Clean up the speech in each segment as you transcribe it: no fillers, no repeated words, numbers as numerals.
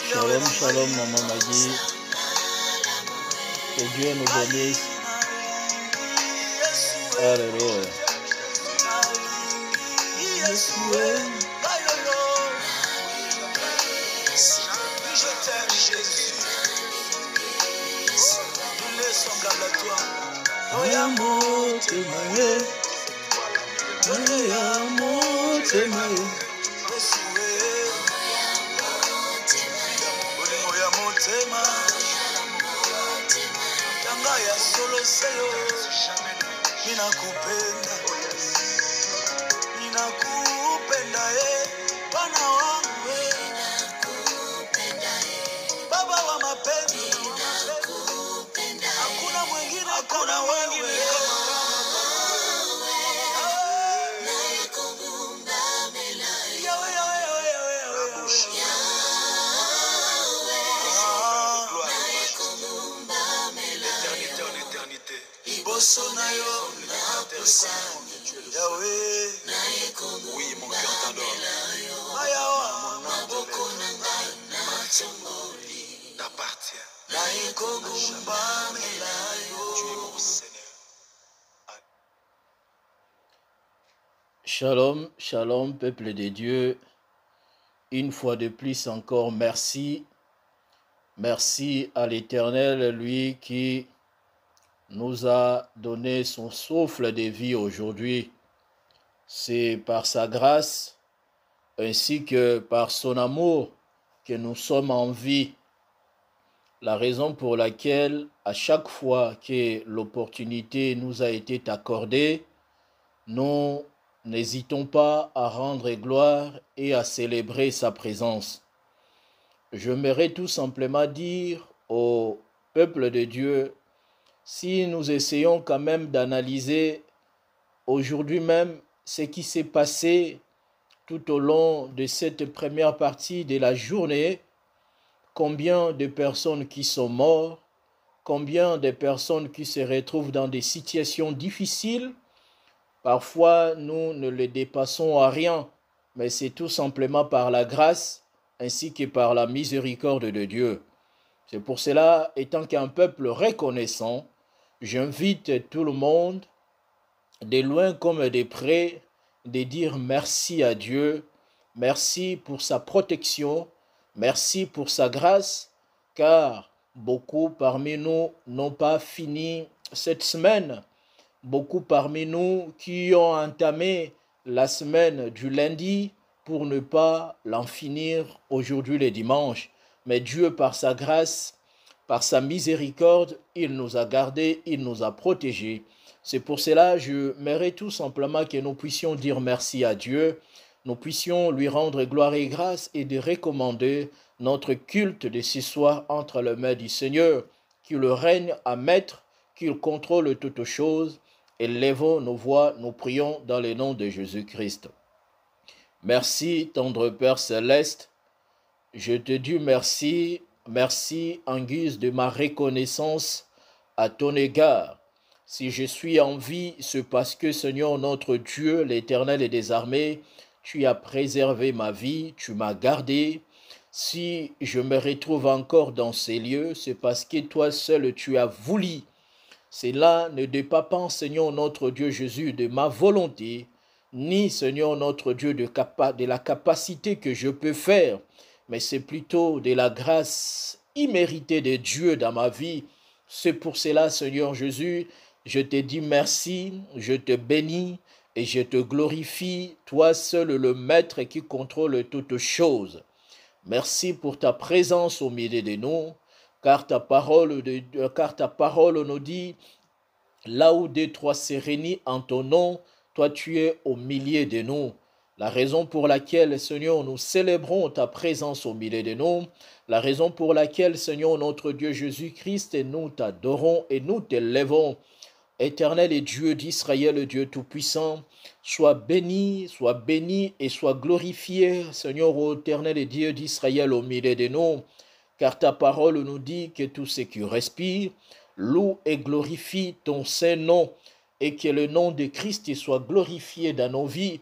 Shalom, shalom, Maman Maggie. Que Dieu nous bénisse. Alléluia. Je t'aime, Jésus. Il est semblable à toi. Oyamo temaye. Oyamo temaye. Oyamo temaye. Yanga ya solo seyo. Mina kupenda. Mina kupenda Bwana wangu Baba wa mapenzi. Hakuna mwingine kama wewe. Oui, mon cœur t'adore. T'appartiens. Tu es mon Seigneur. Shalom, shalom, peuple de Dieu. Une fois de plus encore, merci. Merci à l'Éternel, lui qui nous a donné son souffle de vie aujourd'hui. C'est par sa grâce ainsi que par son amour que nous sommes en vie. La raison pour laquelle, à chaque fois que l'opportunité nous a été accordée, nous n'hésitons pas à rendre gloire et à célébrer sa présence. J'aimerais tout simplement dire au peuple de Dieu, si nous essayons quand même d'analyser aujourd'hui même ce qui s'est passé tout au long de cette première partie de la journée, combien de personnes qui sont mortes, combien de personnes qui se retrouvent dans des situations difficiles. Parfois, nous ne les dépassons à rien, mais c'est tout simplement par la grâce ainsi que par la miséricorde de Dieu. C'est pour cela, étant qu'un peuple reconnaissant, j'invite tout le monde, de loin comme de près, de dire merci à Dieu, merci pour sa protection, merci pour sa grâce, car beaucoup parmi nous n'ont pas fini cette semaine. Beaucoup parmi nous qui ont entamé la semaine du lundi pour ne pas l'en finir aujourd'hui le dimanche. Mais Dieu, par sa grâce, par sa miséricorde, il nous a gardés, il nous a protégés. C'est pour cela que j'aimerais tout simplement que nous puissions dire merci à Dieu, nous puissions lui rendre gloire et grâce et de recommander notre culte de ce soir entre les mains du Seigneur, qu'il règne à maître, qu'il contrôle toutes choses. Élevons nos voix, nous prions dans le nom de Jésus-Christ. Merci, tendre Père Céleste. Je te dis merci, merci en guise de ma reconnaissance à ton égard. Si je suis en vie, c'est parce que, Seigneur notre Dieu, l'Éternel et des armées, tu as préservé ma vie, tu m'as gardé. Si je me retrouve encore dans ces lieux, c'est parce que toi seul tu as voulu. Cela ne dépend pas, Seigneur notre Dieu Jésus, de ma volonté, ni, Seigneur notre Dieu, de la capacité que je peux faire, mais c'est plutôt de la grâce imméritée de Dieu dans ma vie. C'est pour cela, Seigneur Jésus, je te dis merci, je te bénis et je te glorifie, toi seul le Maître qui contrôle toutes choses. Merci pour ta présence au milieu de nous. Car ta parole nous dit, là où deux, trois se réunissent en ton nom, toi tu es au milieu de nous. La raison pour laquelle, Seigneur, nous célébrons ta présence au milieu de nous, la raison pour laquelle, Seigneur, notre Dieu Jésus-Christ, nous t'adorons et nous t'élèvons. Éternel et Dieu d'Israël, Dieu Tout-Puissant, sois béni et sois glorifié, Seigneur, ô éternel et Dieu d'Israël, au milieu de nous. Car ta parole nous dit que tout ce qui respire loue et glorifie ton Saint-Nom, et que le nom de Christ soit glorifié dans nos vies,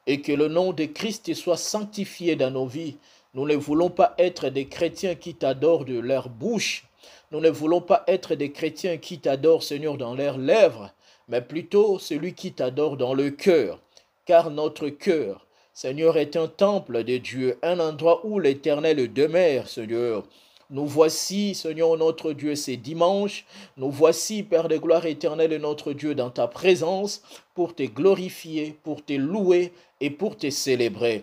et que le nom de Christ soit sanctifié dans nos vies. Nous ne voulons pas être des chrétiens qui t'adorent de leur bouche, nous ne voulons pas être des chrétiens qui t'adorent, Seigneur, dans leurs lèvres, mais plutôt celui qui t'adore dans le cœur, car notre cœur, Seigneur, est un temple de Dieu, un endroit où l'Éternel demeure, Seigneur. Nous voici, Seigneur, notre Dieu, ces dimanches. Nous voici, Père de gloire éternelle, notre Dieu, dans ta présence, pour te glorifier, pour te louer et pour te célébrer.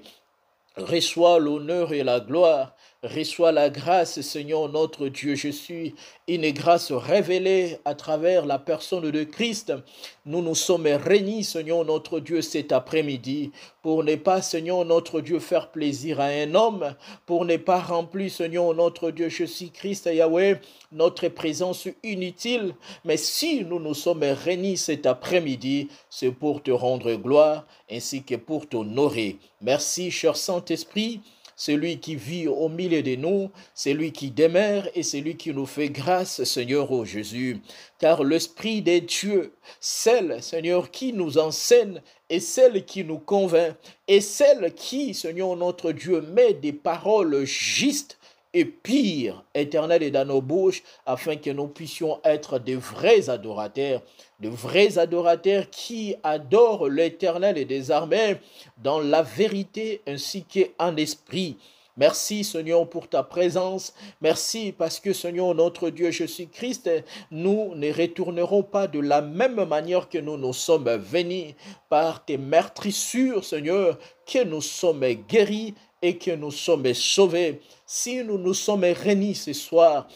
Reçois l'honneur et la gloire, reçois la grâce, Seigneur notre Dieu. Je suis une grâce révélée à travers la personne de Christ. Nous nous sommes réunis, Seigneur notre Dieu, cet après-midi, pour ne pas, Seigneur notre Dieu, faire plaisir à un homme, pour ne pas remplir, Seigneur notre Dieu, Jésus-Christ, Yahweh, notre présence inutile. Mais si nous nous sommes réunis cet après-midi, c'est pour te rendre gloire, ainsi que pour t'honorer. Merci, cher Saint-Esprit, celui qui vit au milieu de nous, celui qui demeure et celui qui nous fait grâce, Seigneur, ô Jésus. Car l'Esprit de Dieu, celle, Seigneur, qui nous enseigne et celle qui nous convainc et celle qui, Seigneur, notre Dieu, met des paroles justes et pire, éternel, est dans nos bouches, afin que nous puissions être de vrais adorateurs qui adorent l'Éternel et des armées dans la vérité ainsi qu'en esprit. Merci, Seigneur, pour ta présence. Merci parce que, Seigneur, notre Dieu Jésus-Christ, nous ne retournerons pas de la même manière que nous sommes venus par tes meurtrissures, Seigneur, que nous sommes guéris et que nous sommes sauvés. Si nous nous sommes réunis ce soir,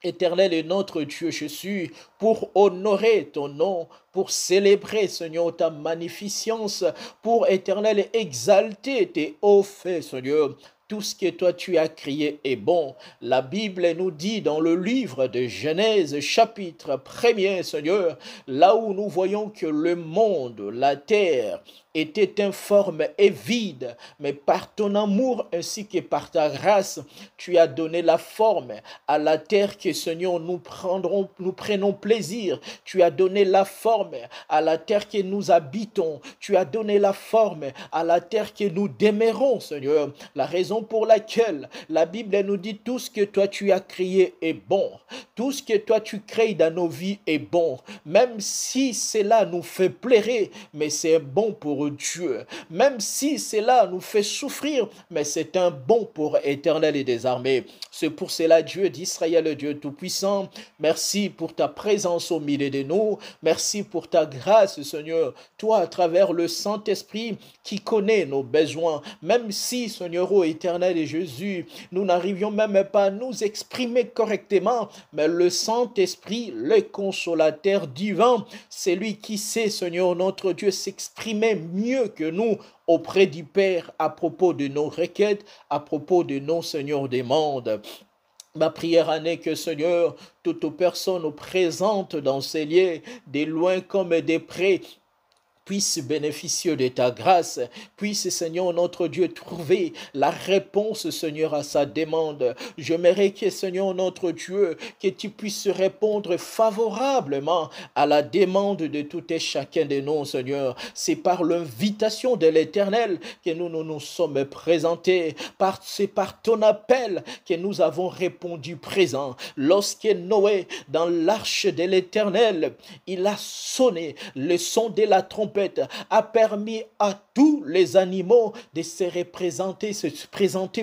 Éternel est notre Dieu Jésus, pour honorer ton nom, pour célébrer, Seigneur, ta magnificence, pour, Éternel, exalter tes hauts faits, Seigneur. Tout ce que toi tu as créé est bon. La Bible nous dit dans le livre de Genèse, chapitre 1er, Seigneur, là où nous voyons que le monde, la terre, était informe et vide, mais par ton amour ainsi que par ta grâce, tu as donné la forme à la terre que, Seigneur, nous prenons plaisir. Tu as donné la forme à la terre que nous habitons. Tu as donné la forme à la terre que nous demeurons, Seigneur. La raison pour laquelle la Bible nous dit tout ce que toi tu as créé est bon. Tout ce que toi tu crées dans nos vies est bon. Même si cela nous fait pleurer, mais c'est bon pour Dieu. Même si cela nous fait souffrir, mais c'est un bon pour Éternel et des armées. C'est pour cela, Dieu d'Israël, Dieu Tout-Puissant, merci pour ta présence au milieu de nous. Merci pour ta grâce, Seigneur. Toi, à travers le Saint-Esprit qui connaît nos besoins, même si, Seigneur, ô Éternel et Jésus, nous n'arrivions même pas à nous exprimer correctement, mais le Saint-Esprit, le consolateur divin, c'est lui qui sait, Seigneur, notre Dieu, s'exprimer mieux que nous auprès du Père à propos de nos requêtes, à propos de nos, Seigneur, demandes. Ma prière en est que, Seigneur, toute personne présente dans ces lieux, des loin comme des près, puisse bénéficier de ta grâce, puisse, Seigneur, notre Dieu, trouver la réponse, Seigneur, à sa demande. J'aimerais que, Seigneur, notre Dieu, que tu puisses répondre favorablement à la demande de tout et chacun de nous, Seigneur. C'est par l'invitation de l'Éternel que nous sommes présentés. C'est par ton appel que nous avons répondu présent. Lorsque Noé, dans l'arche de l'Éternel, il a sonné le son de la trompette, a permis à tous les animaux de se présenter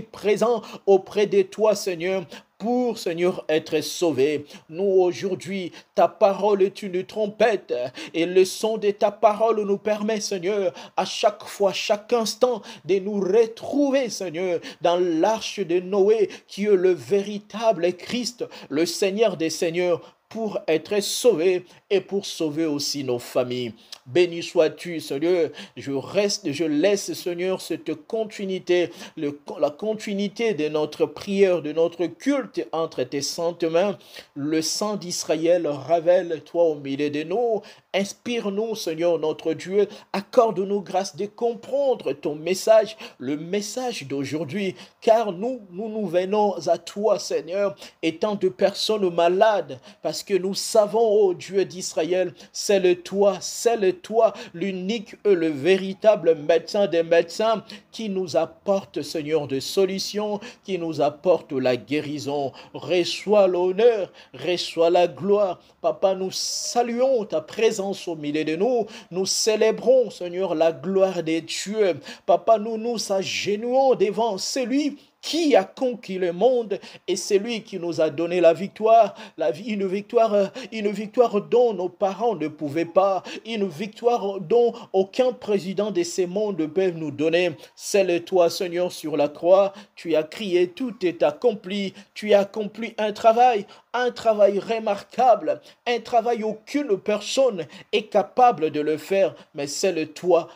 présents auprès de toi, Seigneur, pour, Seigneur, être sauvés. Nous, aujourd'hui, ta parole est une trompette et le son de ta parole nous permet, Seigneur, à chaque fois, chaque instant, de nous retrouver, Seigneur, dans l'arche de Noé, qui est le véritable Christ, le Seigneur des Seigneurs, pour être sauvés et pour sauver aussi nos familles. Béni sois-tu, Seigneur. Je laisse, Seigneur, cette continuité, la continuité de notre prière, de notre culte entre tes saintes mains. Le sang d'Israël, révèle-toi au milieu de nous. Inspire-nous, Seigneur, notre Dieu. Accorde-nous grâce de comprendre ton message, le message d'aujourd'hui, car nous venons à toi, Seigneur, étant de personnes malades, parce que nous savons, ô Dieu d'Israël, c'est le toi, l'unique et le véritable médecin des médecins qui nous apporte, Seigneur, des solutions, qui nous apporte la guérison. Reçois l'honneur, reçois la gloire. Papa, nous saluons ta présence au milieu de nous. Nous célébrons, Seigneur, la gloire de Dieu. Papa, nous nous agenouillons devant celui qui a conquis le monde et c'est lui qui nous a donné la victoire, une victoire dont nos parents ne pouvaient pas, une victoire dont aucun président de ce monde ne peut nous donner. C'est toi, Seigneur, sur la croix. Tu as crié, tout est accompli. Tu as accompli un travail remarquable, un travail aucune personne est capable de le faire, mais c'est le toi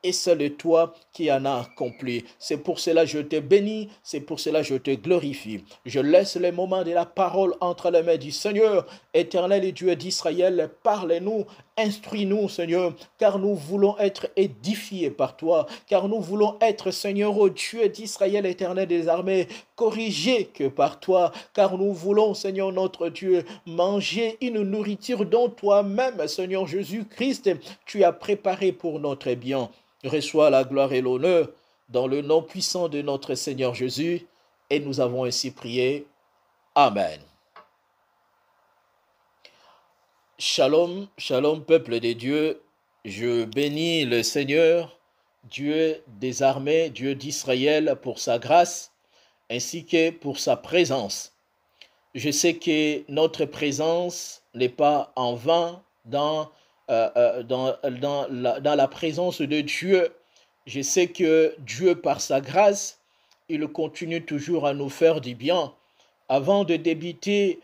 et c'est le toi qui en a accompli. C'est pour cela que je te bénis, c'est pour cela que je te glorifie. Je laisse les moments de la parole entre les mains du Seigneur, Éternel et Dieu d'Israël. Parle-nous, instruis-nous, Seigneur, car nous voulons être édifiés par toi, car nous voulons être, Seigneur, ô Dieu d'Israël, Éternel des armées, corrigés que par toi, car nous voulons, Seigneur notre Dieu, manger une nourriture dont toi-même, Seigneur Jésus-Christ, tu as préparé pour notre bien. Reçois la gloire et l'honneur dans le nom puissant de notre Seigneur Jésus, et nous avons ainsi prié. Amen. Shalom, shalom peuple de Dieu, je bénis le Seigneur Dieu des armées, Dieu d'Israël, pour sa grâce, ainsi que pour sa présence. Je sais que notre présence n'est pas en vain dans la présence de Dieu. Je sais que Dieu, par sa grâce, il continue toujours à nous faire du bien. Avant de débuter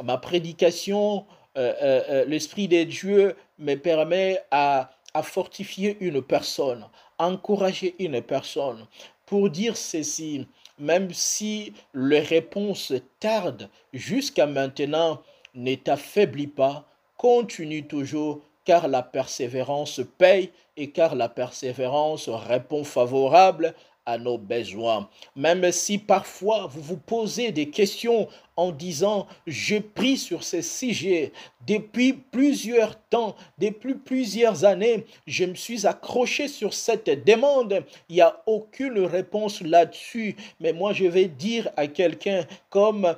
ma prédication, l'Esprit de Dieu me permet à fortifier une personne, à encourager une personne pour dire ceci. Même si les réponses tardent jusqu'à maintenant, ne t'affaiblis pas, continue toujours, car la persévérance paye et car la persévérance répond favorable à nos besoins. Même si parfois vous vous posez des questions en disant « Je prie sur ces sujets depuis plusieurs temps, depuis plusieurs années, je me suis accroché sur cette demande, il n'y a aucune réponse là-dessus. » Mais moi je vais dire à quelqu'un comme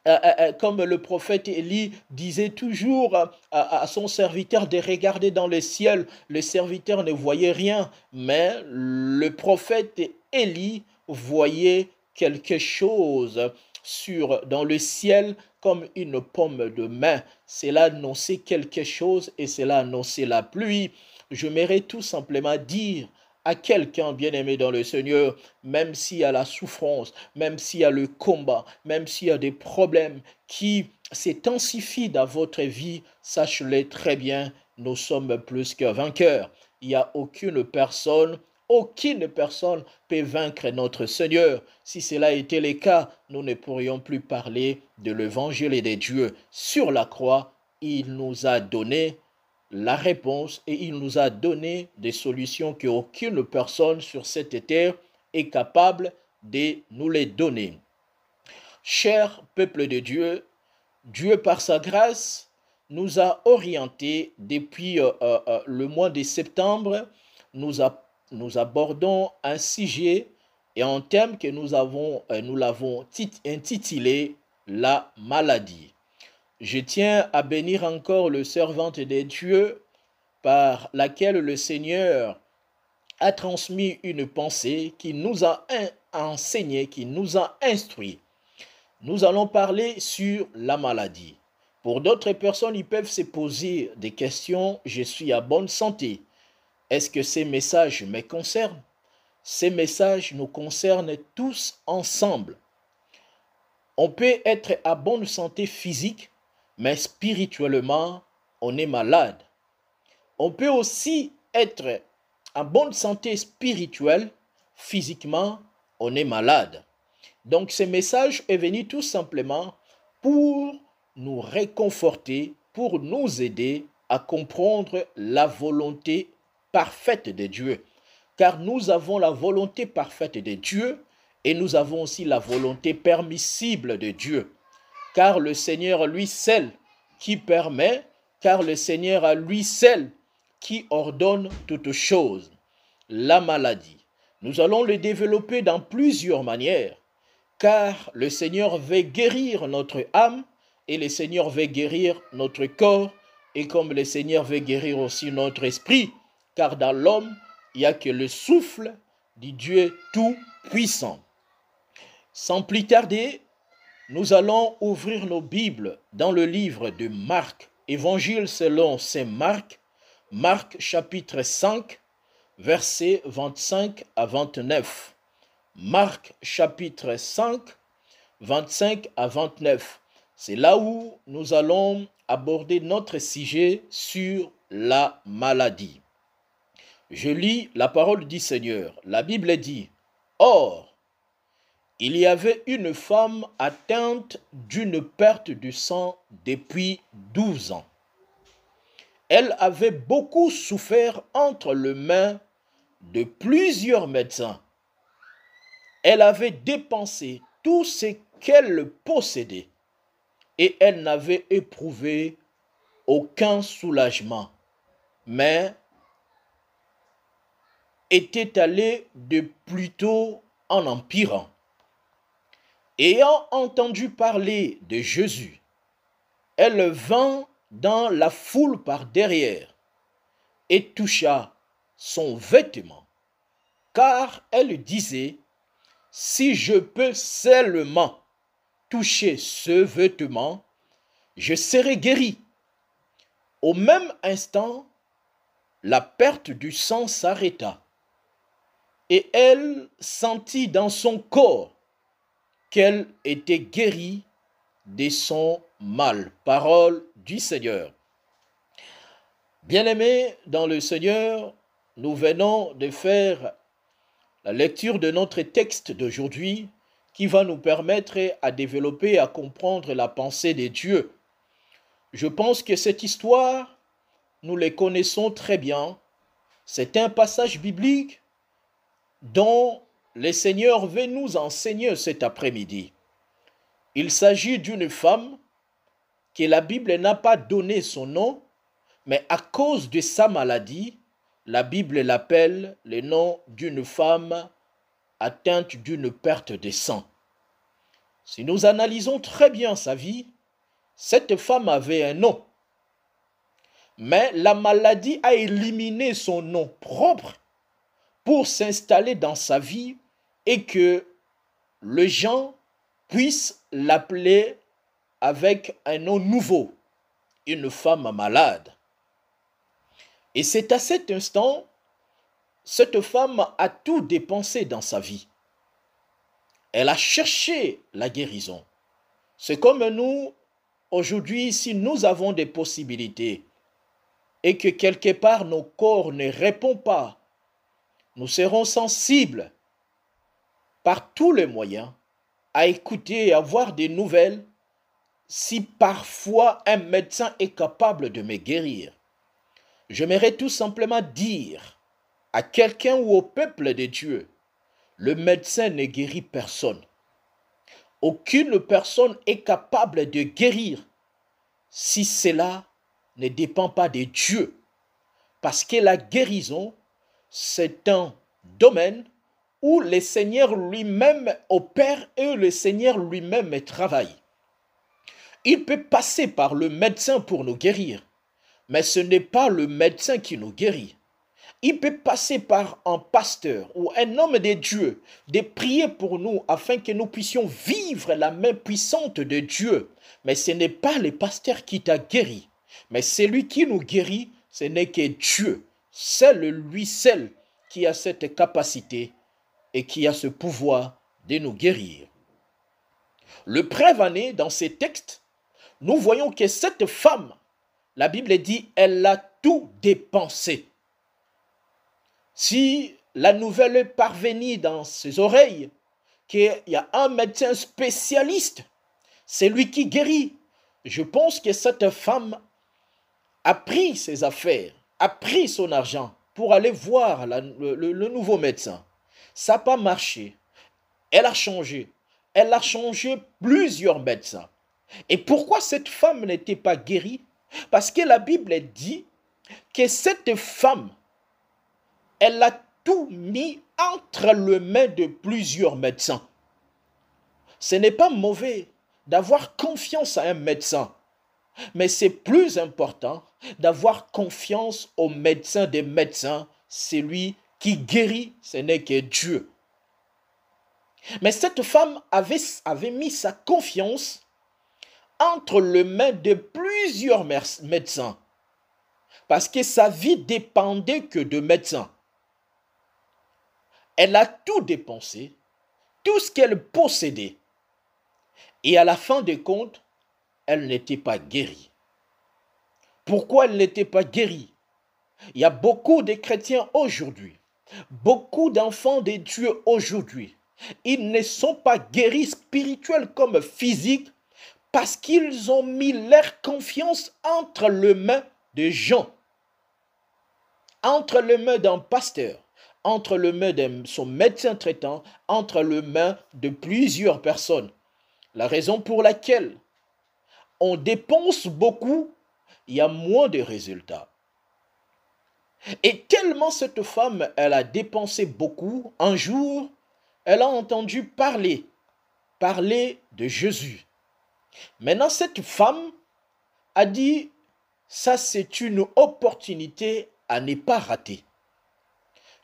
le prophète Élie disait toujours à son serviteur de regarder dans le ciel, le serviteur ne voyait rien, mais le prophète Élie voyait quelque chose dans le ciel comme une paume de main. Cela annonçait quelque chose et cela annonçait la pluie. J'aimerais tout simplement dire à quelqu'un bien-aimé dans le Seigneur, même s'il y a la souffrance, même s'il y a le combat, même s'il y a des problèmes qui s'intensifient dans votre vie, sachez-le très bien, nous sommes plus que vainqueurs. Il n'y a aucune personne peut vaincre notre Seigneur. Si cela était le cas, nous ne pourrions plus parler de l'évangile de Dieu. Sur la croix, il nous a donné la réponse et il nous a donné des solutions qu'aucune personne sur cette terre est capable de nous les donner. Cher peuple de Dieu, Dieu par sa grâce nous a orientés depuis le mois de septembre. Nous abordons un sujet et un thème que nous l'avons intitulé la maladie. Je tiens à bénir encore le servante de Dieu par laquelle le Seigneur a transmis une pensée qui nous a enseigné, qui nous a instruit. Nous allons parler sur la maladie. Pour d'autres personnes, ils peuvent se poser des questions. Je suis à bonne santé. Est-ce que ces messages me concernent? Ces messages nous concernent tous ensemble. On peut être à bonne santé physique, mais spirituellement, on est malade. On peut aussi être en bonne santé spirituelle, physiquement, on est malade. Donc ce message est venu tout simplement pour nous réconforter, pour nous aider à comprendre la volonté parfaite de Dieu. Car nous avons la volonté parfaite de Dieu et nous avons aussi la volonté permissible de Dieu. Car le Seigneur lui seul qui permet, car le Seigneur à lui seul qui ordonne toutes choses. La maladie, nous allons le développer dans plusieurs manières, car le Seigneur veut guérir notre âme et le Seigneur veut guérir notre corps et comme le Seigneur veut guérir aussi notre esprit, car dans l'homme, il n'y a que le souffle du Dieu tout-puissant. Sans plus tarder, nous allons ouvrir nos Bibles dans le livre de Marc, Évangile selon saint Marc, Marc chapitre 5, versets 25 à 29. Marc chapitre 5, 25 à 29. C'est là où nous allons aborder notre sujet sur la maladie. Je lis la parole du Seigneur. La Bible dit, « Or, il y avait une femme atteinte d'une perte de sang depuis 12 ans. Elle avait beaucoup souffert entre les mains de plusieurs médecins. Elle avait dépensé tout ce qu'elle possédait et elle n'avait éprouvé aucun soulagement, mais était allée de plutôt en empirant. Ayant entendu parler de Jésus, elle vint dans la foule par derrière et toucha son vêtement, car elle disait, si je peux seulement toucher ce vêtement, je serai guérie. Au même instant, la perte du sang s'arrêta et elle sentit dans son corps qu'elle était guérie de son mal. Parole du Seigneur. Bien-aimés dans le Seigneur, nous venons de faire la lecture de notre texte d'aujourd'hui qui va nous permettre à développer et à comprendre la pensée de Dieu. Je pense que cette histoire, nous la connaissons très bien. C'est un passage biblique dont le Seigneur veut nous enseigner cet après-midi. Il s'agit d'une femme que la Bible n'a pas donné son nom, mais à cause de sa maladie, la Bible l'appelle le nom d'une femme atteinte d'une perte de sang. Si nous analysons très bien sa vie, cette femme avait un nom, mais la maladie a éliminé son nom propre pour s'installer dans sa vie et que les gens puissent l'appeler avec un nom nouveau, une femme malade. Et c'est à cet instant, cette femme a tout dépensé dans sa vie. Elle a cherché la guérison. C'est comme nous, aujourd'hui, si nous avons des possibilités et que quelque part nos corps ne répondent pas, nous serons sensibles par tous les moyens à écouter et à voir des nouvelles si parfois un médecin est capable de me guérir. J'aimerais tout simplement dire à quelqu'un ou au peuple de Dieu, le médecin ne guérit personne. Aucune personne est capable de guérir si cela ne dépend pas de Dieu. Parce que la guérison, c'est un domaine où le Seigneur lui-même opère et le Seigneur lui-même travaille. Il peut passer par le médecin pour nous guérir, mais ce n'est pas le médecin qui nous guérit. Il peut passer par un pasteur ou un homme de Dieu de prier pour nous afin que nous puissions vivre la main puissante de Dieu. Mais ce n'est pas le pasteur qui t'a guéri, mais celui qui nous guérit, ce n'est que Dieu. C'est lui seul qui a cette capacité et qui a ce pouvoir de nous guérir. Le preuve dans ces textes, nous voyons que cette femme, la Bible dit, elle a tout dépensé. Si la nouvelle est parvenue dans ses oreilles, qu'il y a un médecin spécialiste, c'est lui qui guérit, je pense que cette femme a pris ses affaires, a pris son argent pour aller voir le nouveau médecin. Ça n'a pas marché. Elle a changé. Elle a changé plusieurs médecins. Et pourquoi cette femme n'était pas guérie? Parce que la Bible dit que cette femme, elle a tout mis entre les mains de plusieurs médecins. Ce n'est pas mauvais d'avoir confiance à un médecin, mais c'est plus important d'avoir confiance au médecin des médecins, celui qui guérit, ce n'est que Dieu. Mais cette femme avait mis sa confiance entre les mains de plusieurs médecins, parce que sa vie dépendait que de médecins. Elle a tout dépensé, tout ce qu'elle possédait. Et à la fin des comptes, elle n'était pas guérie. Pourquoi elle n'était pas guérie? Il y a beaucoup de chrétiens aujourd'hui, beaucoup d'enfants de Dieu aujourd'hui. Ils ne sont pas guéris spirituels comme physiques parce qu'ils ont mis leur confiance entre les mains de gens, entre les mains d'un pasteur, entre les mains de son médecin traitant, entre les mains de plusieurs personnes. La raison pour laquelle on dépense beaucoup, il y a moins de résultats. Et tellement cette femme, elle a dépensé beaucoup, un jour, elle a entendu parler de Jésus. Maintenant, cette femme a dit, ça c'est une opportunité à ne pas rater.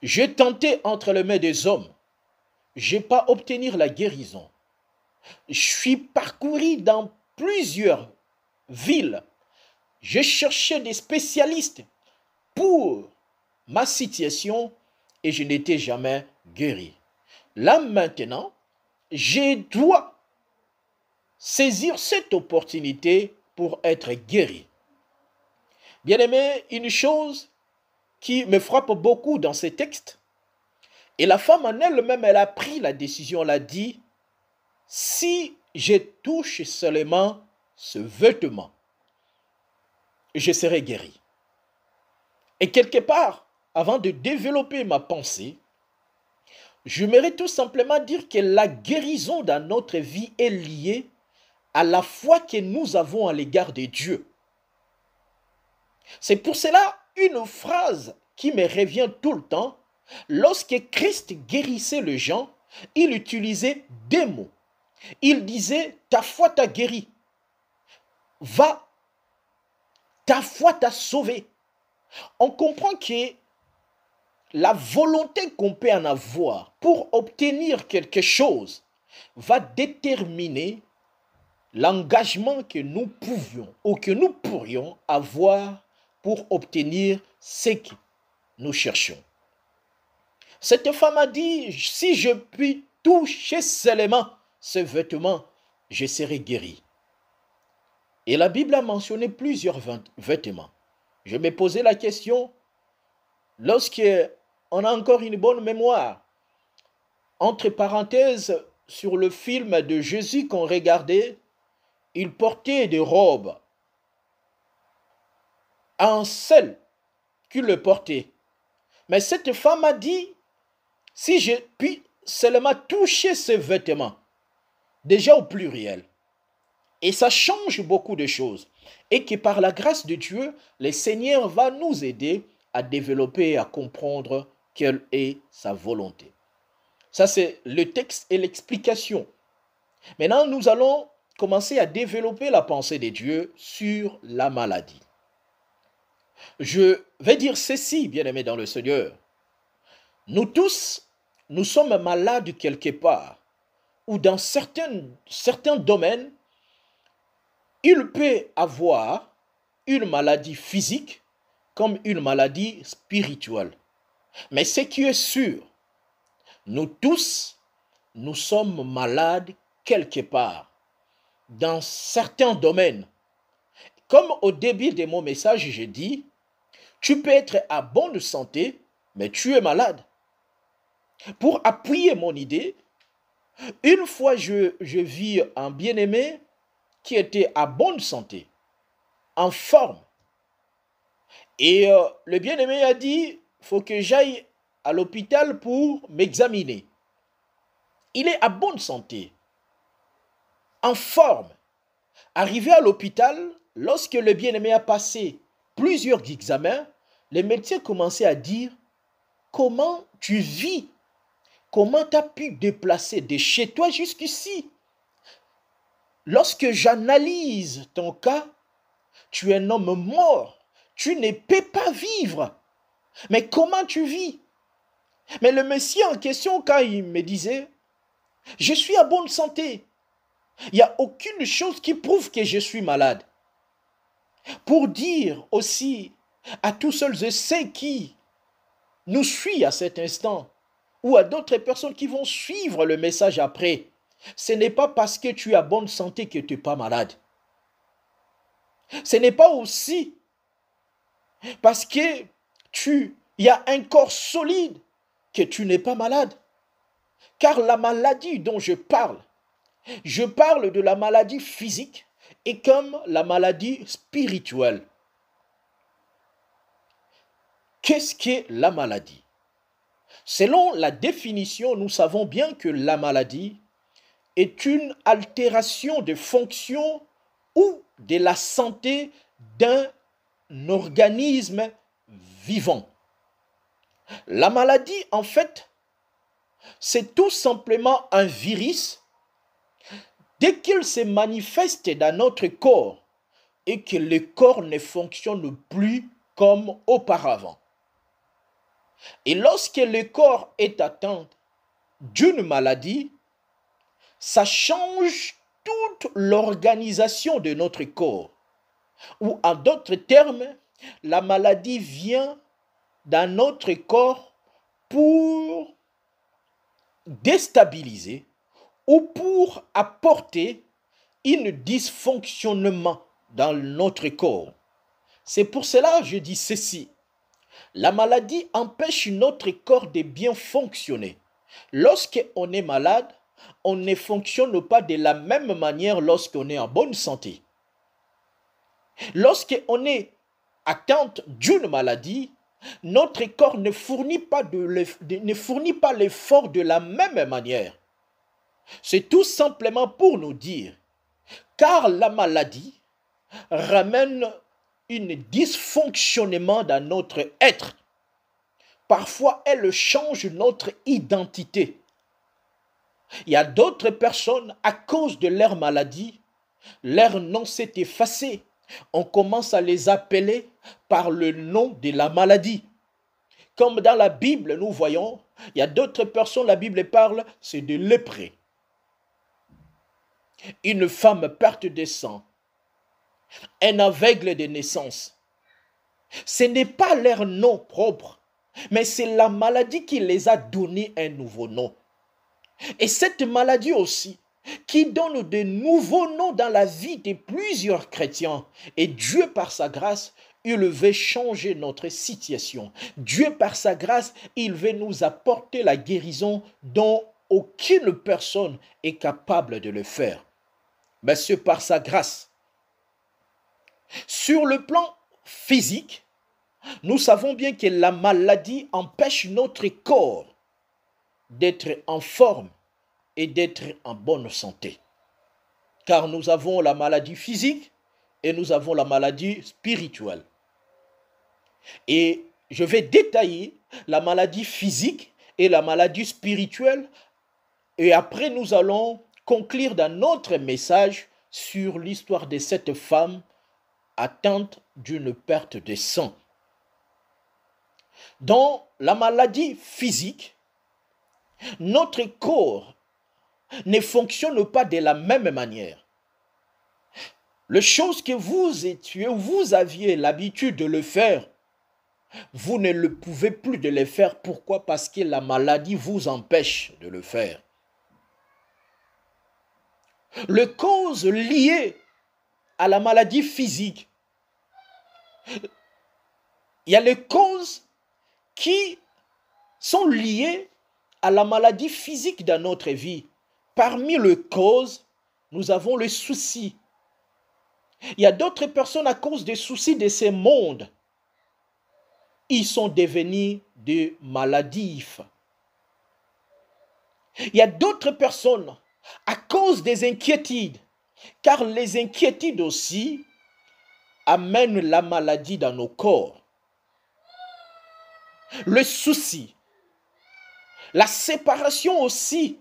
J'ai tenté entre les mains des hommes. Je n'ai pas obtenu la guérison. Je suis parcouru dans plusieurs villes. J'ai cherché des spécialistes pour ma situation et je n'étais jamais guéri. Là maintenant, je dois saisir cette opportunité pour être guéri. Bien-aimé, une chose qui me frappe beaucoup dans ces textes, et la femme en elle-même, elle a pris la décision, elle a dit, si je touche seulement ce vêtement, je serai guéri. Et quelque part, avant de développer ma pensée, j'aimerais tout simplement dire que la guérison dans notre vie est liée à la foi que nous avons à l'égard de Dieu. C'est pour cela une phrase qui me revient tout le temps. Lorsque Christ guérissait les gens, il utilisait deux mots. Il disait, ta foi t'a guéri. Va, ta foi t'a sauvé. On comprend que la volonté qu'on peut en avoir pour obtenir quelque chose va déterminer l'engagement que nous pouvions ou que nous pourrions avoir pour obtenir ce que nous cherchons. Cette femme a dit, si je puis toucher seulement ce vêtement, je serai guéri. Et la Bible a mentionné plusieurs vêtements. Je me posais la question, lorsque on a encore une bonne mémoire, entre parenthèses, sur le film de Jésus qu'on regardait, il portait des robes. Un seul qui le portait. Mais cette femme a dit, si je puis seulement toucher ce vêtement, déjà au pluriel, et ça change beaucoup de choses, et que par la grâce de Dieu, le Seigneur va nous aider à développer et à comprendre quelle est sa volonté. Ça, c'est le texte et l'explication. Maintenant, nous allons commencer à développer la pensée de Dieu sur la maladie. Je vais dire ceci, bien-aimés dans le Seigneur. Nous tous, nous sommes malades quelque part, ou dans certains domaines, il peut avoir une maladie physique comme une maladie spirituelle. Mais ce qui est sûr, nous tous, nous sommes malades quelque part, dans certains domaines. Comme au début de mon message, j'ai dit, tu peux être à bonne santé, mais tu es malade. Pour appuyer mon idée, une fois je vis un bien-aimé qui était à bonne santé, en forme. Et le bien-aimé a dit, il faut que j'aille à l'hôpital pour m'examiner. Il est à bonne santé, en forme. Arrivé à l'hôpital, lorsque le bien-aimé a passé plusieurs examens, les médecins commençaient à dire, comment tu vis? Comment tu as pu déplacer de chez toi jusqu'ici? Lorsque j'analyse ton cas, tu es un homme mort. Tu ne peux pas vivre. Mais comment tu vis? Mais le monsieur en question, quand il me disait, je suis à bonne santé. Il n'y a aucune chose qui prouve que je suis malade. Pour dire aussi à tous ceux et ceux qui nous suivent à cet instant, ou à d'autres personnes qui vont suivre le message après, ce n'est pas parce que tu es à bonne santé que tu n'es pas malade. Ce n'est pas aussi parce que il y a un corps solide que tu n'es pas malade. Car la maladie dont je parle de la maladie physique et comme la maladie spirituelle. Qu'est-ce qu'est la maladie? Selon la définition, nous savons bien que la maladie est une altération de fonction ou de la santé d'un organisme vivant. La maladie, en fait, c'est tout simplement un virus. Dès qu'il se manifeste dans notre corps et que le corps ne fonctionne plus comme auparavant, Et lorsque le corps est atteint d'une maladie, ça change toute l'organisation de notre corps. Ou en d'autres termes, la maladie vient dans notre corps pour déstabiliser ou pour apporter un dysfonctionnement dans notre corps. C'est pour cela que je dis ceci. La maladie empêche notre corps de bien fonctionner. Lorsqu'on est malade, on ne fonctionne pas de la même manière lorsqu'on est en bonne santé. Lorsqu'on est atteint d'une maladie, notre corps ne fournit pas l'effort de la même manière. C'est tout simplement pour nous dire, car la maladie ramène un dysfonctionnement dans notre être. Parfois, elle change notre identité. Il y a d'autres personnes, à cause de leur maladie, leur nom s'est effacé. On commence à les appeler par le nom de la maladie. Comme dans la Bible, nous voyons, il y a d'autres personnes, la Bible parle, c'est de lépreux. Une femme perte de sang. Un aveugle de naissance. Ce n'est pas leur nom propre, mais c'est la maladie qui les a donné un nouveau nom. Et cette maladie aussi, qui donne de nouveaux noms dans la vie de plusieurs chrétiens. Et Dieu, par sa grâce, il veut changer notre situation. Dieu, par sa grâce, il veut nous apporter la guérison dont aucune personne est capable de le faire. Mais c'est par sa grâce. Sur le plan physique, nous savons bien que la maladie empêche notre corps d'être en forme et d'être en bonne santé. Car nous avons la maladie physique et nous avons la maladie spirituelle. Et je vais détailler la maladie physique et la maladie spirituelle. Et après, nous allons conclure dans notre message sur l'histoire de cette femme atteinte d'une perte de sang. Dans la maladie physique, notre corps ne fonctionne pas de la même manière. Les choses que vous aviez l'habitude de le faire, vous ne le pouvez plus de le faire. Pourquoi? Parce que la maladie vous empêche de le faire. Les causes liées à la maladie physique, il y a les causes qui sont liées à la maladie physique dans notre vie. Parmi les causes, nous avons le souci. Il y a d'autres personnes à cause des soucis de ce monde. Ils sont devenus des maladifs. Il y a d'autres personnes à cause des inquiétudes. Car les inquiétudes aussi amènent la maladie dans nos corps. Le souci, la séparation aussi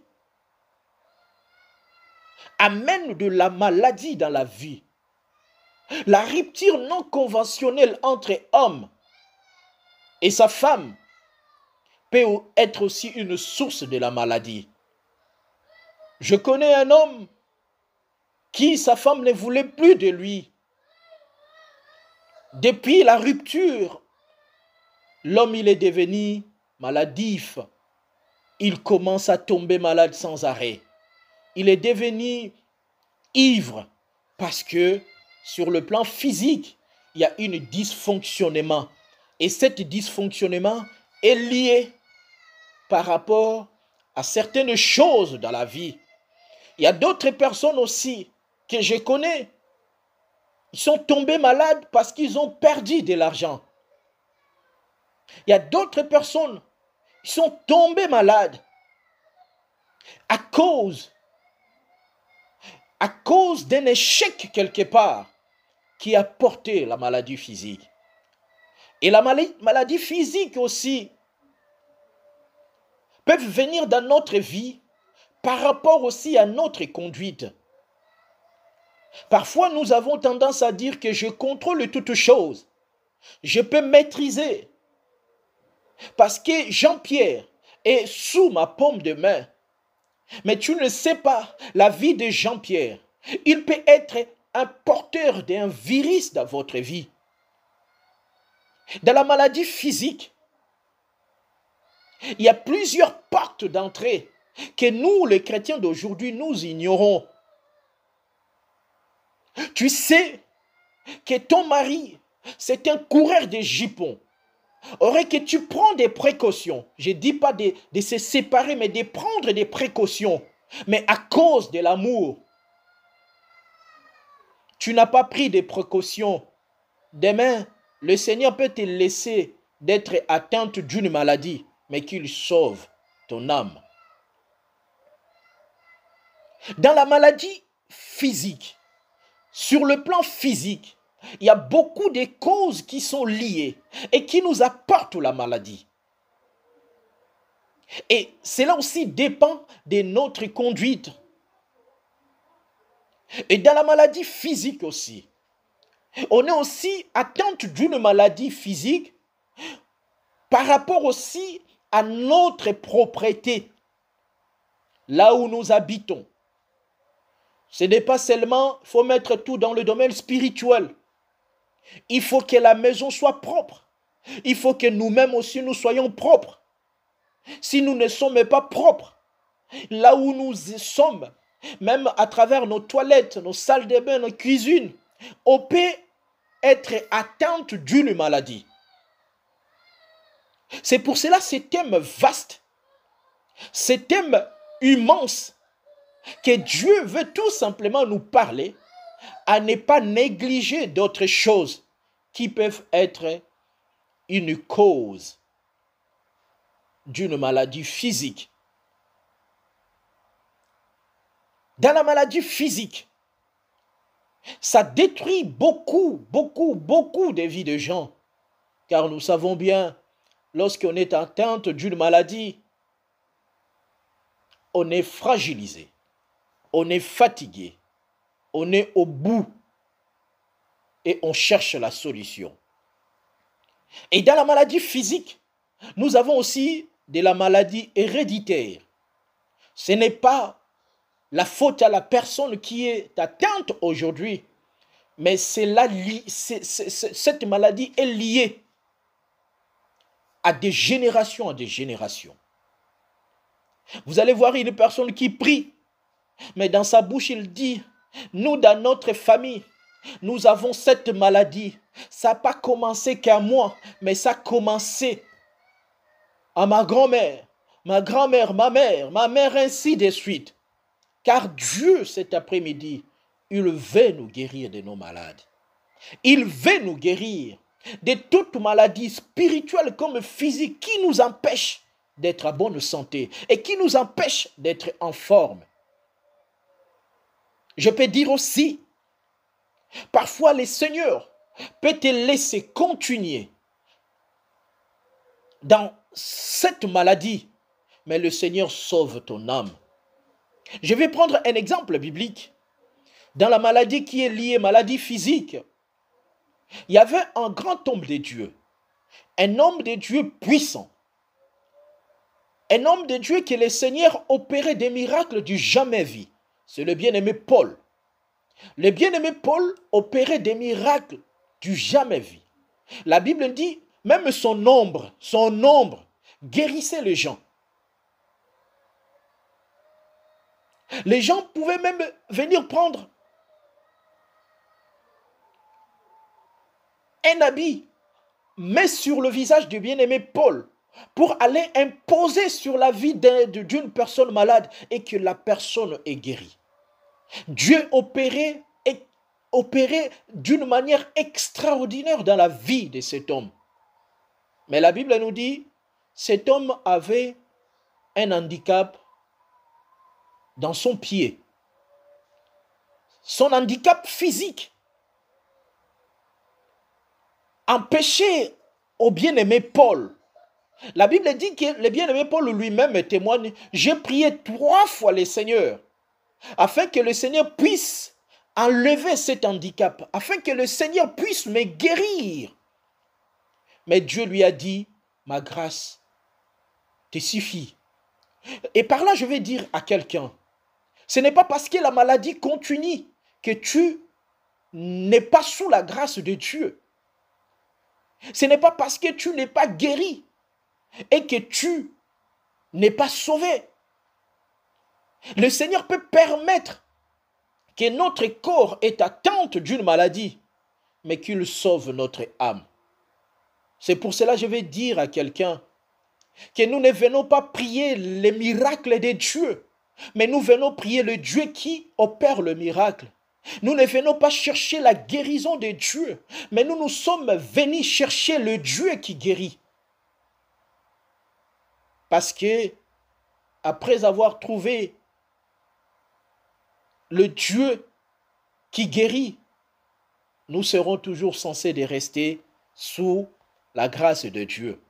amène de la maladie dans la vie. La rupture non conventionnelle entre homme et sa femme peut être aussi une source de la maladie. Je connais un homme qui, sa femme ne voulait plus de lui. Depuis la rupture, l'homme il est devenu maladif. Il commence à tomber malade sans arrêt. Il est devenu ivre parce que sur le plan physique, il y a un dysfonctionnement. Et cet dysfonctionnement est lié par rapport à certaines choses dans la vie. Il y a d'autres personnes aussi que je connais. Ils sont tombés malades parce qu'ils ont perdu de l'argent. Il y a d'autres personnes qui sont tombées malades à cause d'un échec quelque part qui a porté la maladie physique. Et la maladie physique aussi peuvent venir dans notre vie par rapport aussi à notre conduite. Parfois, nous avons tendance à dire que je contrôle toutes choses. Je peux maîtriser. parce que Jean-Pierre est sous ma paume de main. Mais tu ne sais pas la vie de Jean-Pierre. Il peut être un porteur d'un virus dans votre vie. Dans la maladie physique, il y a plusieurs portes d'entrée que nous, les chrétiens d'aujourd'hui, nous ignorons. Tu sais que ton mari, c'est un coureur de jupons. Aurait que tu prends des précautions. Je ne dis pas de se séparer, mais de prendre des précautions. Mais à cause de l'amour, tu n'as pas pris des précautions. Demain, le Seigneur peut te laisser d'être atteinte d'une maladie, mais qu'il sauve ton âme. Dans la maladie physique, sur le plan physique, il y a beaucoup de causes qui sont liées et qui nous apportent la maladie. Et cela aussi dépend de notre conduite. Et dans la maladie physique aussi, on est aussi atteinte d'une maladie physique par rapport aussi à notre propriété, là où nous habitons. Ce n'est pas seulement, il faut mettre tout dans le domaine spirituel. Il faut que la maison soit propre. Il faut que nous-mêmes aussi nous soyons propres. Si nous ne sommes pas propres, là où nous sommes, même à travers nos toilettes, nos salles de bain, nos cuisines, on peut être atteinte d'une maladie. C'est pour cela ce thème vaste, ce thème immense, que Dieu veut tout simplement nous parler, à ne pas négliger d'autres choses qui peuvent être une cause d'une maladie physique. Dans la maladie physique, ça détruit beaucoup de vies de gens. Car nous savons bien, lorsqu'on est atteinte d'une maladie, on est fragilisé, on est fatigué, on est au bout et on cherche la solution. Et dans la maladie physique, nous avons aussi de la maladie héréditaire. Ce n'est pas la faute à la personne qui est atteinte aujourd'hui, mais cette maladie est liée à des générations, Vous allez voir une personne qui prie, mais dans sa bouche, il dit, nous, dans notre famille, nous avons cette maladie. Ça n'a pas commencé qu'à moi, mais ça a commencé à ma grand-mère, ma mère, ainsi de suite. Car Dieu, cet après-midi, il veut nous guérir de nos maladies. Il veut nous guérir de toute maladie spirituelle comme physique qui nous empêche d'être à bonne santé et qui nous empêche d'être en forme. Je peux dire aussi, parfois le Seigneur peut te laisser continuer dans cette maladie, mais le Seigneur sauve ton âme. Je vais prendre un exemple biblique. Dans la maladie qui est liée, maladie physique, il y avait un grand homme de Dieu, un homme de Dieu puissant, un homme de Dieu que le Seigneur opérait des miracles du jamais vu. C'est le bien-aimé Paul. Le bien-aimé Paul opérait des miracles du jamais vu. La Bible dit, même son ombre guérissait les gens. Les gens pouvaient même venir prendre un habit, mais sur le visage du bien-aimé Paul, pour aller imposer sur la vie d'une personne malade et que la personne est guérie. Dieu opérait d'une manière extraordinaire dans la vie de cet homme. Mais la Bible nous dit, cet homme avait un handicap dans son pied. Son handicap physique empêchait au bien-aimé Paul. La Bible dit que le bien-aimé Paul lui-même témoigne, j'ai prié 3 fois le Seigneur, afin que le Seigneur puisse enlever cet handicap, afin que le Seigneur puisse me guérir. Mais Dieu lui a dit, ma grâce te suffit. Et par là, je vais dire à quelqu'un, ce n'est pas parce que la maladie continue que tu n'es pas sous la grâce de Dieu. Ce n'est pas parce que tu n'es pas guéri et que tu n'es pas sauvé. Le Seigneur peut permettre que notre corps est atteint d'une maladie, mais qu'il sauve notre âme. C'est pour cela que je vais dire à quelqu'un que nous ne venons pas prier les miracles de Dieu, mais nous venons prier le Dieu qui opère le miracle. Nous ne venons pas chercher la guérison de Dieu, mais nous sommes venus chercher le Dieu qui guérit. Parce que, après avoir trouvé le Dieu qui guérit, nous serons toujours censés de rester sous la grâce de Dieu.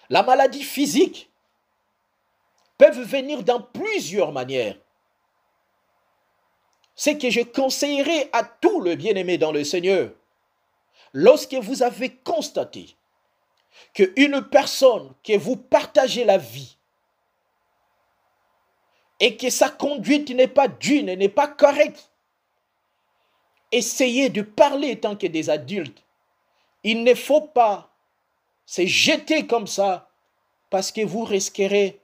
La maladie physique peut venir dans plusieurs manières. Ce que je conseillerais à tous les bien-aimés dans le Seigneur, lorsque vous avez constaté qu'une personne que vous partagez la vie et que sa conduite n'est pas digne, n'est pas correcte, essayez de parler tant que des adultes. Il ne faut pas se jeter comme ça parce que vous risquerez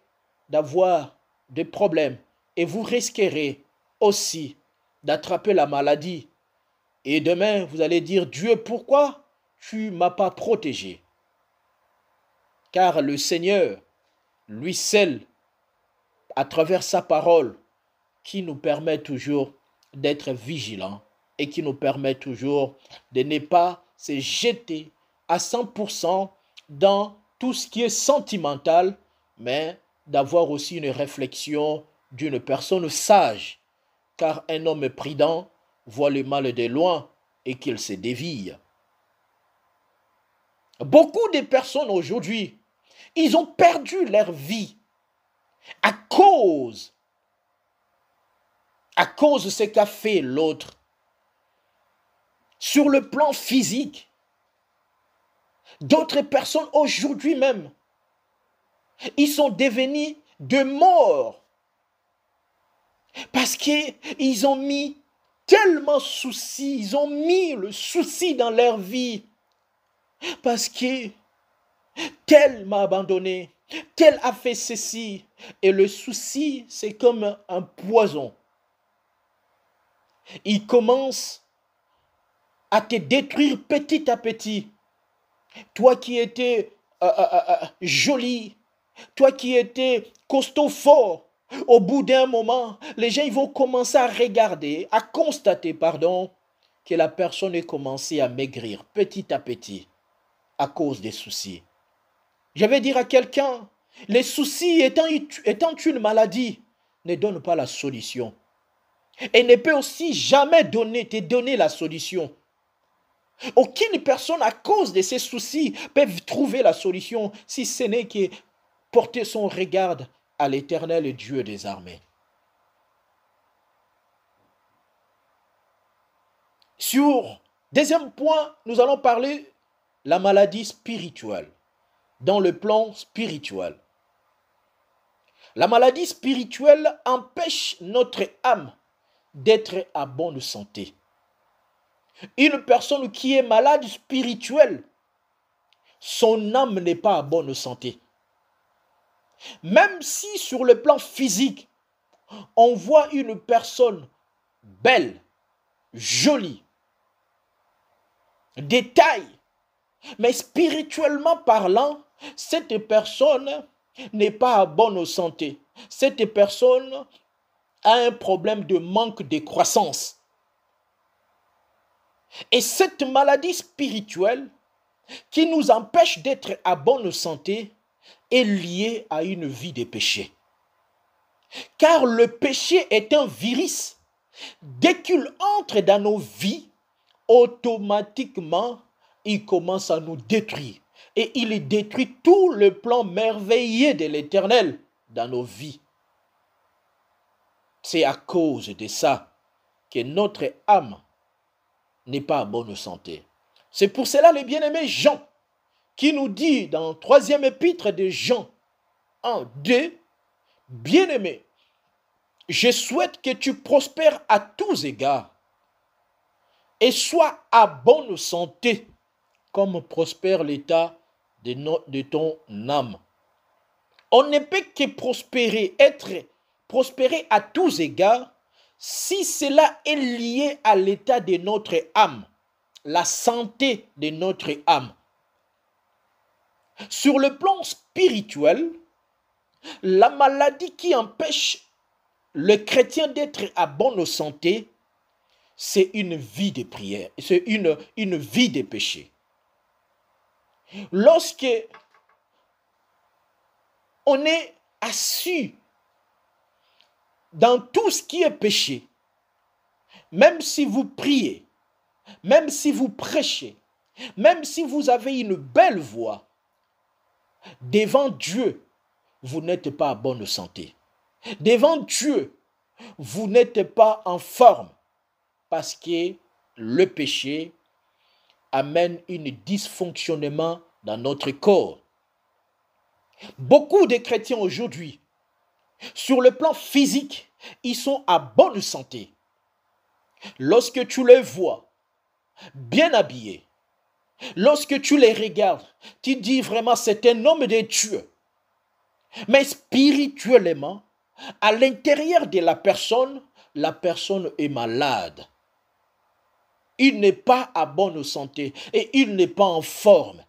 d'avoir des problèmes et vous risquerez aussi d'attraper la maladie. Et demain, vous allez dire, Dieu, pourquoi tu ne m'as pas protégé? Car le Seigneur, lui seul, à travers sa parole, qui nous permet toujours d'être vigilants et qui nous permet toujours de ne pas se jeter à 100% dans tout ce qui est sentimental, mais d'avoir aussi une réflexion d'une personne sage, car un homme prudent voit le mal de loin et qu'il se dévie. Beaucoup de personnes aujourd'hui, ils ont perdu leur vie à cause de ce qu'a fait l'autre. Sur le plan physique, d'autres personnes aujourd'hui même, ils sont devenus de morts parce qu'ils ont mis tellement de soucis, ils ont mis le souci dans leur vie parce que tel m'a abandonné, tel a fait ceci. Et le souci, c'est comme un poison. Il commence à te détruire petit à petit. Toi qui étais joli, toi qui étais costaud fort, au bout d'un moment, les gens ils vont commencer à regarder, à constater, que la personne est commencé à maigrir petit à petit à cause des soucis. Je vais dire à quelqu'un, les soucis étant une maladie, ne donne pas la solution. Et ne peut aussi jamais te donner la solution. Aucune personne à cause de ces soucis peut trouver la solution si ce n'est que porter son regard à l'Éternel Dieu des armées. Sur deuxième point, nous allons parler de la maladie spirituelle. Dans le plan spirituel. La maladie spirituelle empêche notre âme d'être à bonne santé. Une personne qui est malade spirituelle, son âme n'est pas à bonne santé. Même si sur le plan physique, on voit une personne belle, jolie, de taille, mais spirituellement parlant, cette personne n'est pas à bonne santé. Cette personne a un problème de manque de croissance. Et cette maladie spirituelle qui nous empêche d'être à bonne santé est liée à une vie de péché. Car le péché est un virus. Dès qu'il entre dans nos vies, automatiquement, il commence à nous détruire. Et il détruit tout le plan merveilleux de l'Éternel dans nos vies. C'est à cause de ça que notre âme n'est pas en bonne santé. C'est pour cela, les bien-aimés, Jean, qui nous dit dans le 3e épître de Jean 1, 2, bien-aimé, je souhaite que tu prospères à tous égards et sois à bonne santé, comme prospère l'état de ton âme. On ne peut que prospérer, prospérer à tous égards, si cela est lié à l'état de notre âme, la santé de notre âme. Sur le plan spirituel, la maladie qui empêche le chrétien d'être à bonne santé, c'est une vie de prière, c'est une vie de péché. Lorsque on est assis dans tout ce qui est péché, même si vous priez, même si vous prêchez, même si vous avez une belle voix, devant Dieu, vous n'êtes pas à bonne santé. Devant Dieu, vous n'êtes pas en forme parce que le péché amène un dysfonctionnement dans notre corps. Beaucoup de chrétiens aujourd'hui, sur le plan physique, ils sont à bonne santé. Lorsque tu les vois bien habillés, lorsque tu les regardes, tu dis vraiment c'est un homme de Dieu. Mais spirituellement, à l'intérieur de la personne est malade. Il n'est pas à bonne santé et il n'est pas en forme.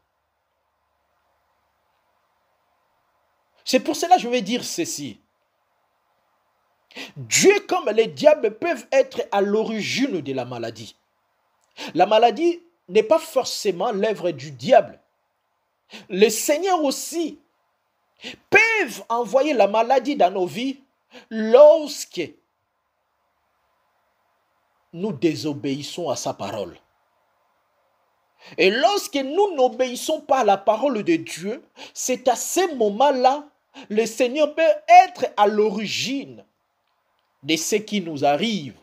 C'est pour cela que je vais dire ceci. Dieu comme les diables peuvent être à l'origine de la maladie. La maladie n'est pas forcément l'œuvre du diable. Le Seigneur aussi peuvent envoyer la maladie dans nos vies lorsque nous désobéissons à sa parole. Et lorsque nous n'obéissons pas à la parole de Dieu, c'est à ce moment-là, le Seigneur peut être à l'origine de ce qui nous arrive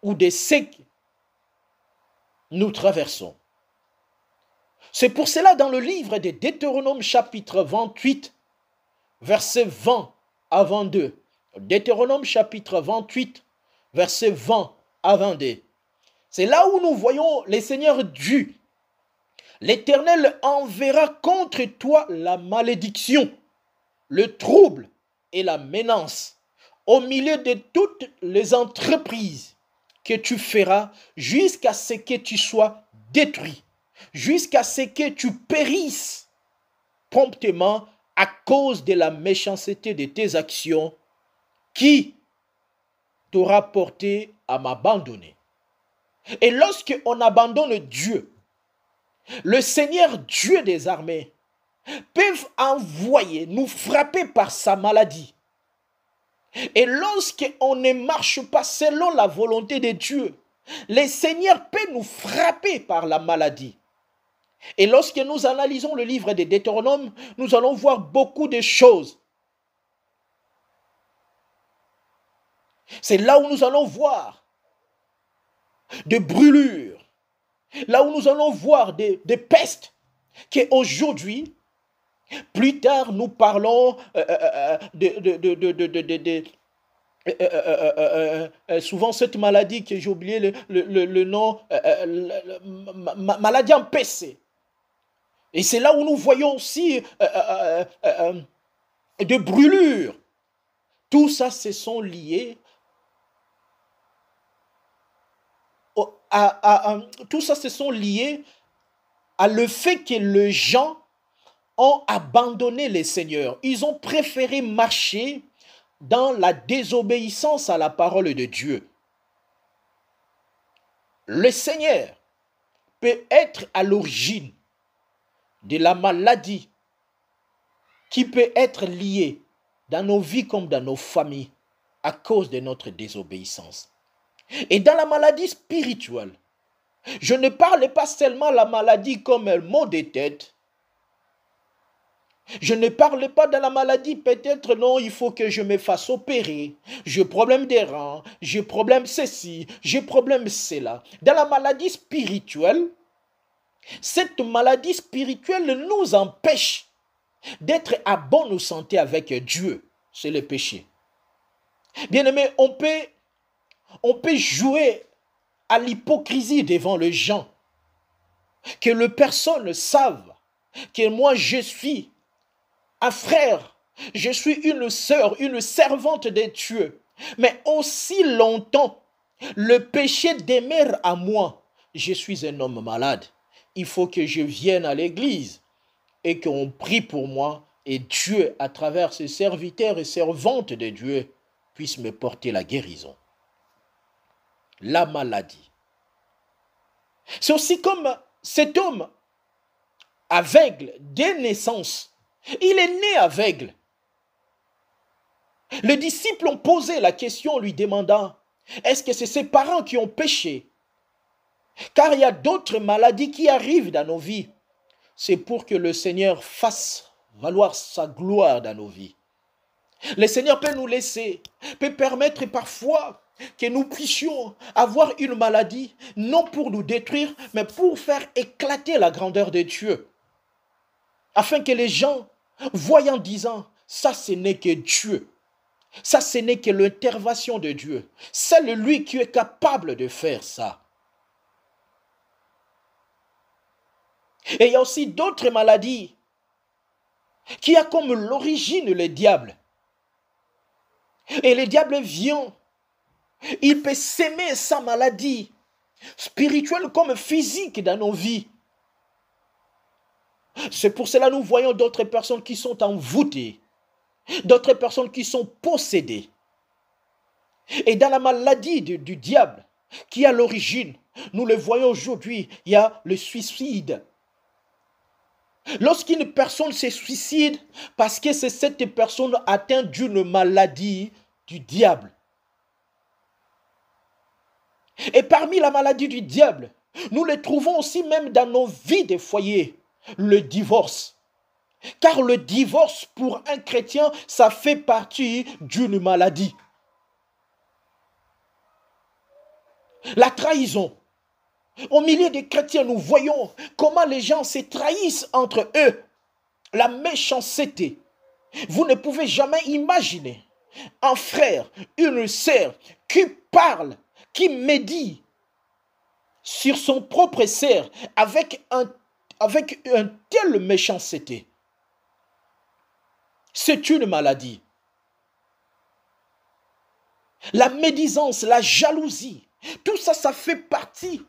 ou de ce que nous traversons. C'est pour cela dans le livre de Deutéronome chapitre 28, verset 20 à 22. Deutéronome chapitre 28, verset 20 à 22. C'est là où nous voyons le Seigneur Dieu. L'Éternel enverra contre toi la malédiction, le trouble et la menace au milieu de toutes les entreprises que tu feras jusqu'à ce que tu sois détruit, jusqu'à ce que tu périsses promptement à cause de la méchanceté de tes actions qui t'aura porté à m'abandonner. Et lorsqu'on abandonne Dieu, le Seigneur Dieu des armées peut envoyer, nous frapper par sa maladie. Et lorsqu'on ne marche pas selon la volonté de Dieu, le Seigneur peut nous frapper par la maladie. Et lorsque nous analysons le livre de Deutéronome, nous allons voir beaucoup de choses. C'est là où nous allons voir des brûlures, là où nous allons voir des pestes, qu'aujourd'hui, plus tard, nous parlons souvent cette maladie que j'ai oublié le nom, maladie empêchée. Et c'est là où nous voyons aussi des brûlures. Tout ça, se sont liés tout ça se sont liés à le fait que les gens ont abandonné le Seigneur. Ils ont préféré marcher dans la désobéissance à la parole de Dieu. Le Seigneur peut être à l'origine de la maladie qui peut être liée dans nos vies comme dans nos familles à cause de notre désobéissance. Et dans la maladie spirituelle, je ne parle pas seulement de la maladie comme un mot de tête. Je ne parle pas de la maladie, peut-être non, il faut que je me fasse opérer. J'ai problème des reins, j'ai problème ceci, j'ai problème cela. Dans la maladie spirituelle, Cette maladie spirituelle nous empêche d'être à bonne santé avec Dieu. C'est le péché. Bien-aimé, on peut jouer à l'hypocrisie devant les gens. Que les personnes savent que moi je suis un frère, je suis une sœur, une servante de Dieu. Mais aussi longtemps, le péché demeure à moi. Je suis un homme malade. Il faut que je vienne à l'église et qu'on prie pour moi. Et Dieu, à travers ses serviteurs et servantes de Dieu, puisse me porter la guérison. La maladie. C'est aussi comme cet homme aveugle dès naissance. Il est né aveugle. Les disciples ont posé la question en lui demandant, est-ce que c'est ses parents qui ont péché? Car il y a d'autres maladies qui arrivent dans nos vies. C'est pour que le Seigneur fasse valoir sa gloire dans nos vies. Le Seigneur peut nous laisser, peut permettre parfois que nous puissions avoir une maladie, non pour nous détruire, mais pour faire éclater la grandeur de Dieu. Afin que les gens voient en disant, ça ce n'est que Dieu. Ça ce n'est que l'intervention de Dieu. C'est lui qui est capable de faire ça. Et il y a aussi d'autres maladies qui a comme l'origine le diable. Et le diable vient, il peut s'aimer sa maladie spirituelle comme physique dans nos vies. C'est pour cela que nous voyons d'autres personnes qui sont envoûtées, d'autres personnes qui sont possédées. Et dans la maladie du diable, qui a l'origine, nous le voyons aujourd'hui, il y a le suicide. Lorsqu'une personne se suicide, parce que c'est cette personne atteinte d'une maladie du diable. Et parmi la maladie du diable, nous le trouvons aussi même dans nos vies de foyer, le divorce. Car le divorce pour un chrétien, ça fait partie d'une maladie. La trahison. Au milieu des chrétiens, nous voyons comment les gens se trahissent entre eux. La méchanceté. Vous ne pouvez jamais imaginer un frère, une sœur qui parle, qui médit sur son propre sœur avec une telle méchanceté. C'est une maladie. La médisance, la jalousie, tout ça, ça fait partie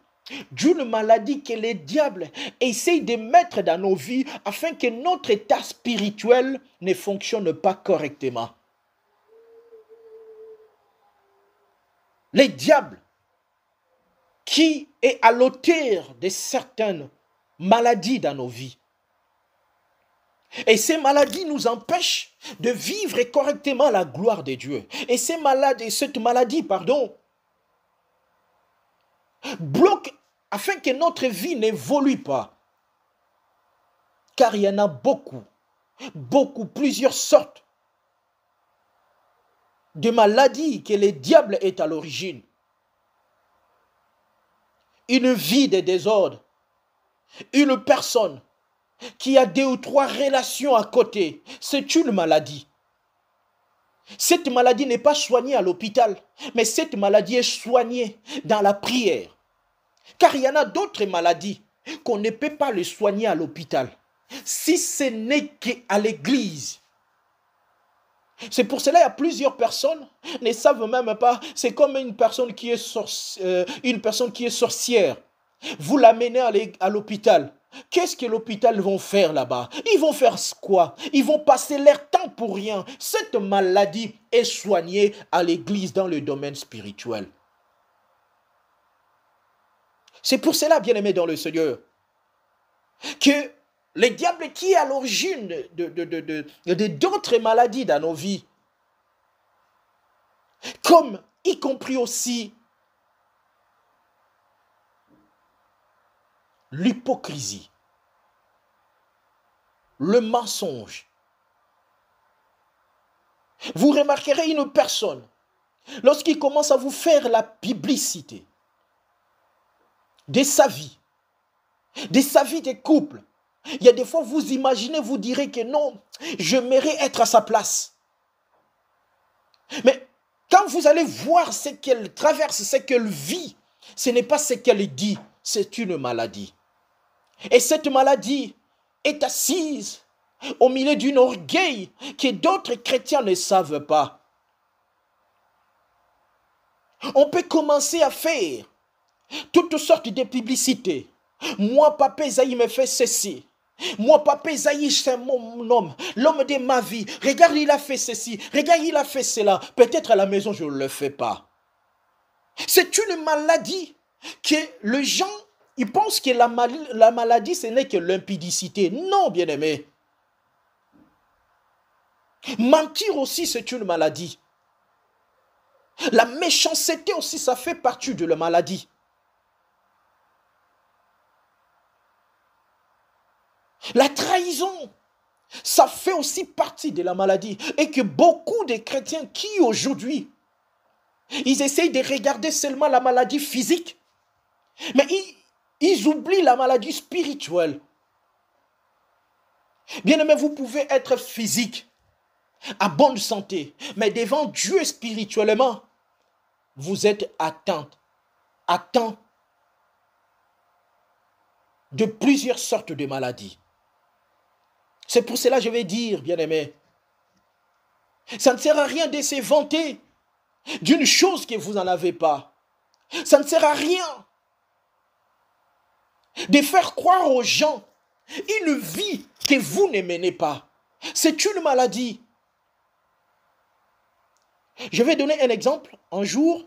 d'une maladie que les diables essayent de mettre dans nos vies afin que notre état spirituel ne fonctionne pas correctement. Les diables qui est à l'auteur de certaines maladies dans nos vies. Et ces maladies nous empêchent de vivre correctement la gloire de Dieu. Et cette maladie, bloque afin que notre vie n'évolue pas. Car il y en a beaucoup, plusieurs sortes de maladies que le diable est à l'origine. Une vie de désordre, une personne qui a 2 ou 3 relations à côté, c'est une maladie. Cette maladie n'est pas soignée à l'hôpital, mais cette maladie est soignée dans la prière. Car il y en a d'autres maladies qu'on ne peut pas les soigner à l'hôpital, si ce n'est qu'à l'église. C'est pour cela qu'il y a plusieurs personnes ne savent même pas. C'est comme une personne qui est sorcière. Vous l'amenez à l'hôpital. Qu'est-ce que l'hôpital vont faire là-bas? Ils vont faire quoi? Ils vont passer leur temps pour rien. Cette maladie est soignée à l'église dans le domaine spirituel. C'est pour cela, bien-aimés dans le Seigneur, que le diable qui est à l'origine d'autres maladies dans nos vies, comme y compris aussi l'hypocrisie, le mensonge. Vous remarquerez une personne, lorsqu'il commence à vous faire la publicité de sa vie, de sa vie de couple. Il y a des fois, vous imaginez, vous direz que non, j'aimerais être à sa place. Mais quand vous allez voir ce qu'elle traverse, ce qu'elle vit, ce n'est pas ce qu'elle dit, c'est une maladie. Et cette maladie est assise au milieu d'un orgueil que d'autres chrétiens ne savent pas. On peut commencer à faire toutes sortes de publicités. Moi, papa Esaïe me fait ceci. Moi, papa Esaïe, c'est mon homme, l'homme de ma vie. Regarde, il a fait ceci. Regarde, il a fait cela. Peut-être à la maison, je ne le fais pas. C'est une maladie que les gens, ils pensent que la maladie, ce n'est que l'impudicité. Non, bien-aimé. Mentir aussi, c'est une maladie. La méchanceté aussi, ça fait partie de la maladie. La trahison, ça fait aussi partie de la maladie. Et que beaucoup de chrétiens qui aujourd'hui, ils essayent de regarder seulement la maladie physique, mais ils oublient la maladie spirituelle. Bien aimé, vous pouvez être physique, à bonne santé, mais devant Dieu spirituellement, vous êtes atteint de plusieurs sortes de maladies. C'est pour cela que je vais dire, bien-aimé, ça ne sert à rien de se vanter d'une chose que vous n'en avez pas. Ça ne sert à rien de faire croire aux gens une vie que vous ne menez pas. C'est une maladie. Je vais donner un exemple. Un jour,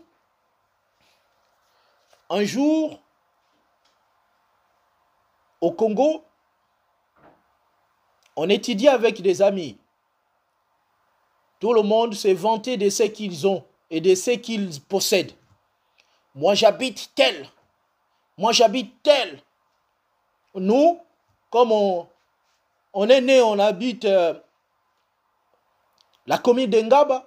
au Congo, on étudiait avec des amis. Tout le monde s'est vanté de ce qu'ils ont et de ce qu'ils possèdent. Moi, j'habite tel. Moi, j'habite tel. Nous, comme on est né, on habite la commune d'Engaba.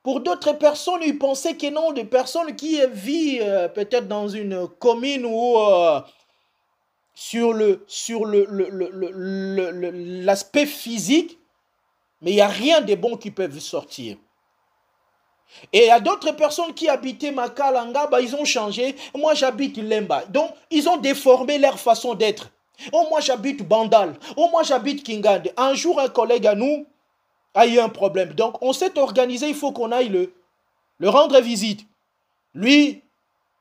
Pour d'autres personnes, ils pensaient que non, des personnes qui vivent peut-être dans une commune où sur l'aspect physique, mais il n'y a rien de bon qui peut sortir. Et il y a d'autres personnes qui habitaient Makalanga, ils ont changé. Moi, j'habite Lemba. Donc, ils ont déformé leur façon d'être. Oh, moi, j'habite Bandal. Oh, moi, j'habite Kingande. Un jour, un collègue à nous a eu un problème. Donc, on s'est organisé, il faut qu'on aille le rendre visite. Lui,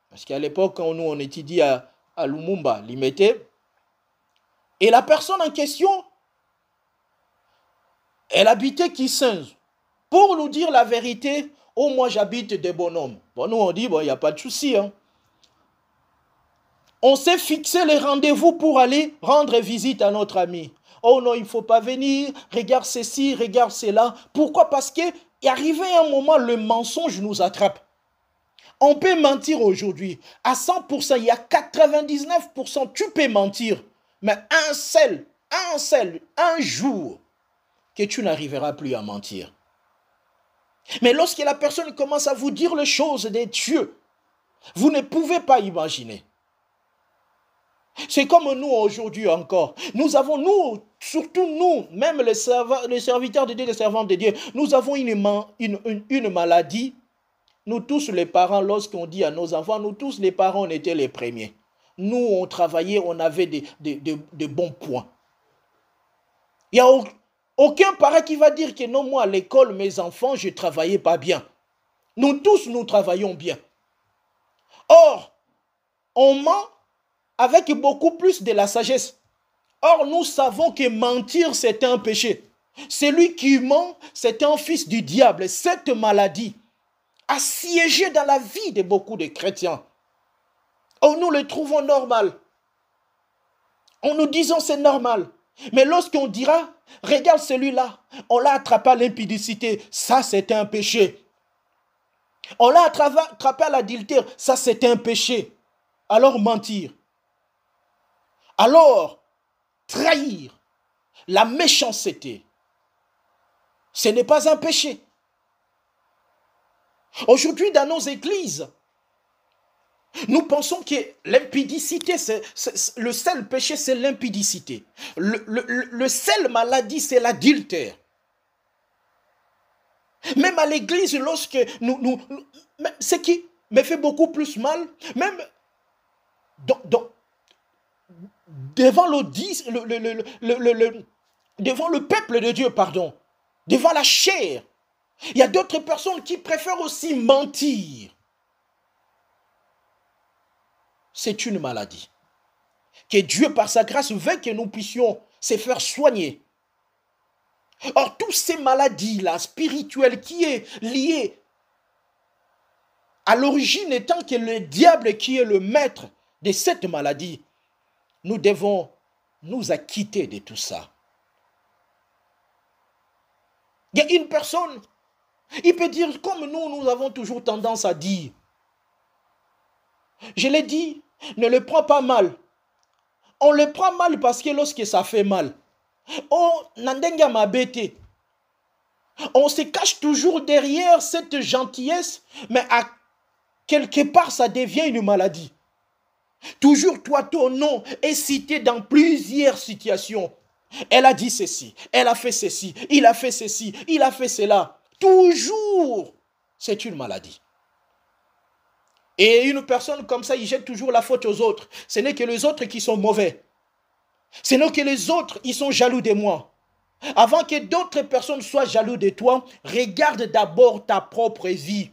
parce qu'à l'époque, quand nous, on étudie à Lumumba, Limete, et la personne en question, elle habitait Kissinz. Pour nous dire la vérité, oh, moi, j'habite des bonhommes. Bon, nous, on dit, bon, il n'y a pas de souci, hein. On s'est fixé les rendez-vous pour aller rendre visite à notre ami. Oh non, il ne faut pas venir, regarde ceci, regarde cela. Pourquoi? Parce qu'il est arrivé un moment, le mensonge nous attrape. On peut mentir aujourd'hui. À 100%, il y a 99%, tu peux mentir. Mais un jour, que tu n'arriveras plus à mentir. Mais lorsque la personne commence à vous dire les choses des dieux, vous ne pouvez pas imaginer. C'est comme nous aujourd'hui encore. Nous avons, surtout nous, même les serviteurs de Dieu, les servants de Dieu, nous avons une maladie. Nous tous les parents, lorsqu'on dit à nos enfants, nous tous les parents, on était les premiers. Nous, on travaillait, on avait des bons points. Il n'y a aucun parent qui va dire que non, moi à l'école, mes enfants, je ne travaillais pas bien. Nous tous, nous travaillons bien. Or, on ment avec beaucoup plus de la sagesse. Or, nous savons que mentir, c'est un péché. Celui qui ment, c'est un fils du diable. Cette maladie a siégé dans la vie de beaucoup de chrétiens. Or, nous le trouvons normal. En nous disant c'est normal. Mais lorsqu'on dira, regarde celui-là, on l'a attrapé à l'impudicité, ça c'est un péché. On l'a attrapé à l'adultère, ça c'est un péché. Alors mentir. Alors, trahir, la méchanceté, ce n'est pas un péché. Aujourd'hui, dans nos églises, Nous pensons que l'impudicité, le seul péché, c'est l'impudicité. Le seul maladie, c'est l'adultère. Même à l'église, lorsque ce qui me fait beaucoup plus mal, même devant devant le peuple de Dieu, pardon, devant la chair, il y a d'autres personnes qui préfèrent aussi mentir. C'est une maladie. Que Dieu, par sa grâce, veut que nous puissions se faire soigner. Or, toutes ces maladies-là, spirituelles, qui est liée à l'origine étant que le diable qui est le maître de cette maladie, nous devons nous acquitter de tout ça. Il y a une personne, il peut dire, comme nous avons toujours tendance à dire, je l'ai dit, ne le prends pas mal. On le prend mal parce que lorsque ça fait mal, on se cache toujours derrière cette gentillesse, mais à quelque part, ça devient une maladie. Toujours, toi, ton nom est cité dans plusieurs situations. Elle a dit ceci, elle a fait ceci, il a fait ceci, il a fait cela. Toujours, c'est une maladie. Et une personne comme ça, il jette toujours la faute aux autres. Ce n'est que les autres qui sont mauvais. Ce n'est que les autres, ils sont jaloux de moi. Avant que d'autres personnes soient jaloux de toi, regarde d'abord ta propre vie.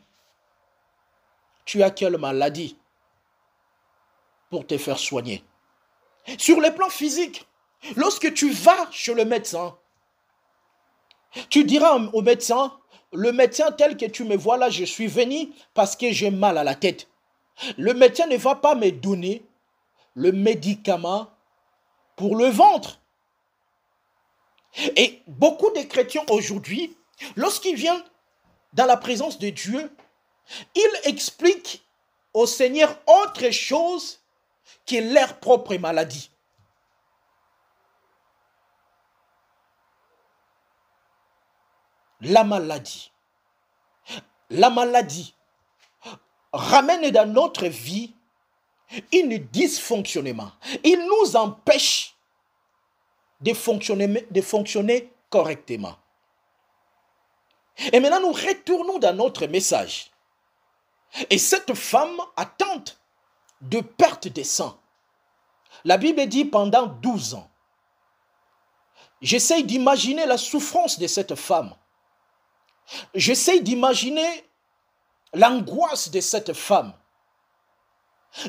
Tu as quelle maladie pour te faire soigner? Sur le plan physique, lorsque tu vas chez le médecin, tu diras au médecin, le médecin tel que tu me vois là, je suis venu parce que j'ai mal à la tête. Le médecin ne va pas me donner le médicament pour le ventre. Et beaucoup de chrétiens aujourd'hui, lorsqu'ils viennent dans la présence de Dieu, ils expliquent au Seigneur autre chose que leur propre maladie. La maladie ramène dans notre vie un dysfonctionnement. Il nous empêche de fonctionner correctement. Et maintenant, nous retournons dans notre message. Et cette femme atteinte de perte de sang, la Bible dit pendant 12 ans. J'essaie d'imaginer la souffrance de cette femme. J'essaie d'imaginer l'angoisse de cette femme.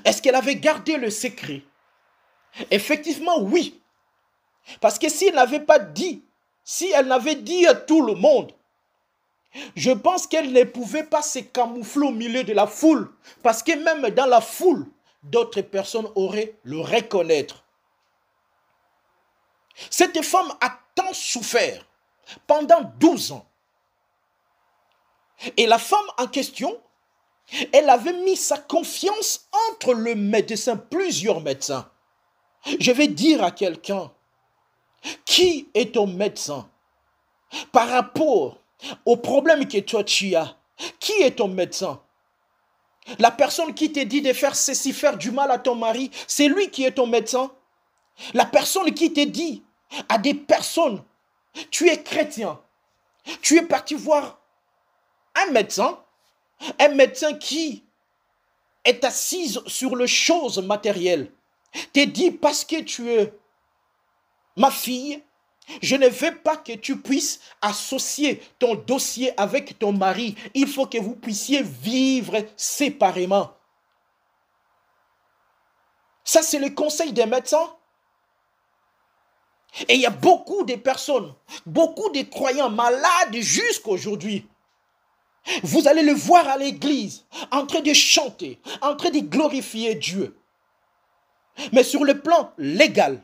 Est-ce qu'elle avait gardé le secret? Effectivement, oui. Parce que si elle n'avait pas dit, si elle n'avait dit à tout le monde, je pense qu'elle ne pouvait pas se camoufler au milieu de la foule. Parce que même dans la foule, d'autres personnes auraient le reconnaître. Cette femme a tant souffert pendant 12 ans. Et la femme en question, elle avait mis sa confiance entre le médecin, plusieurs médecins. Je vais dire à quelqu'un, qui est ton médecin? Par rapport au problème que toi tu as, qui est ton médecin? La personne qui te dit de faire ceci, faire du mal à ton mari, c'est lui qui est ton médecin? La personne qui te dit à des personnes, tu es chrétien, tu es parti voir un médecin qui est assis sur les choses matérielles, te dit parce que tu es ma fille, je ne veux pas que tu puisses associer ton dossier avec ton mari. Il faut que vous puissiez vivre séparément. Ça, c'est le conseil des médecins. Et il y a beaucoup de personnes, beaucoup de croyants malades jusqu'à aujourd'hui. Vous allez le voir à l'église, en train de chanter, en train de glorifier Dieu. Mais sur le plan légal,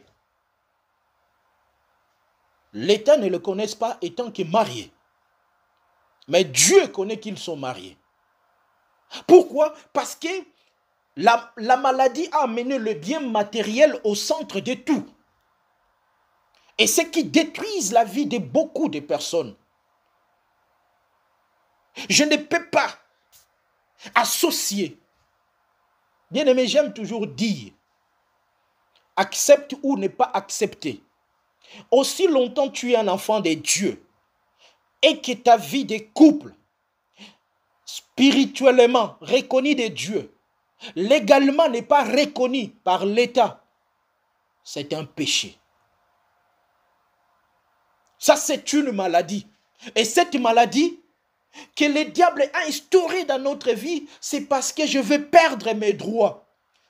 l'État ne le connaît pas étant que marié. Mais Dieu connaît qu'ils sont mariés. Pourquoi? Parce que la maladie a amené le bien matériel au centre de tout. Et ce qui détruit la vie de beaucoup de personnes. Je ne peux pas associer Bien-aimé, j'aime toujours dire, accepte ou ne pas accepter. Aussi longtemps tu es un enfant de Dieu et que ta vie de couple, spirituellement reconnue de Dieu, légalement n'est pas reconnue par l'État, c'est un péché. Ça, c'est une maladie. Et cette maladie que le diable a instaurée dans notre vie, c'est parce que je veux perdre mes droits.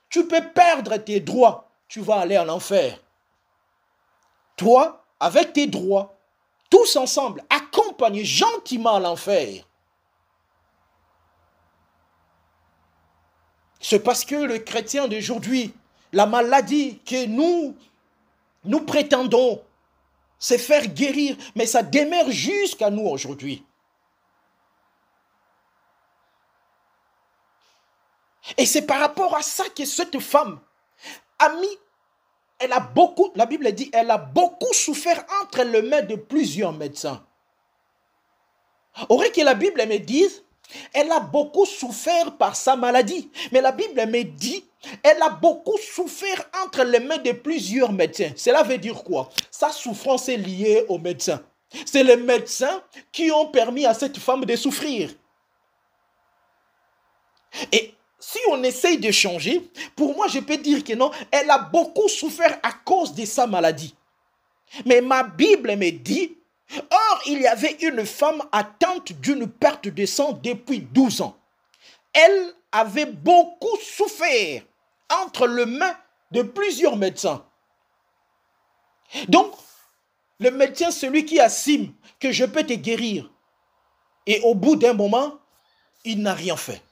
Tu peux perdre tes droits, tu vas aller en enfer. Toi, avec tes droits, tous ensemble, accompagnez gentiment à l'enfer. C'est parce que le chrétien d'aujourd'hui, la maladie que nous prétendons, c'est faire guérir, mais ça demeure jusqu'à nous aujourd'hui. Et c'est par rapport à ça que cette femme a mis, elle a beaucoup, la Bible dit, elle a beaucoup souffert entre les mains de plusieurs médecins. Aurait que la Bible me dise, elle a beaucoup souffert par sa maladie. Mais la Bible me dit, elle a beaucoup souffert entre les mains de plusieurs médecins. Cela veut dire quoi? Sa souffrance est liée aux médecins. C'est les médecins qui ont permis à cette femme de souffrir. Et si on essaye de changer, pour moi, je peux dire que non, elle a beaucoup souffert à cause de sa maladie. Mais ma Bible me dit, or, il y avait une femme atteinte d'une perte de sang depuis 12 ans. Elle avait beaucoup souffert entre les mains de plusieurs médecins. Donc, le médecin, celui qui estime que je peux te guérir, et au bout d'un moment, il n'a rien fait.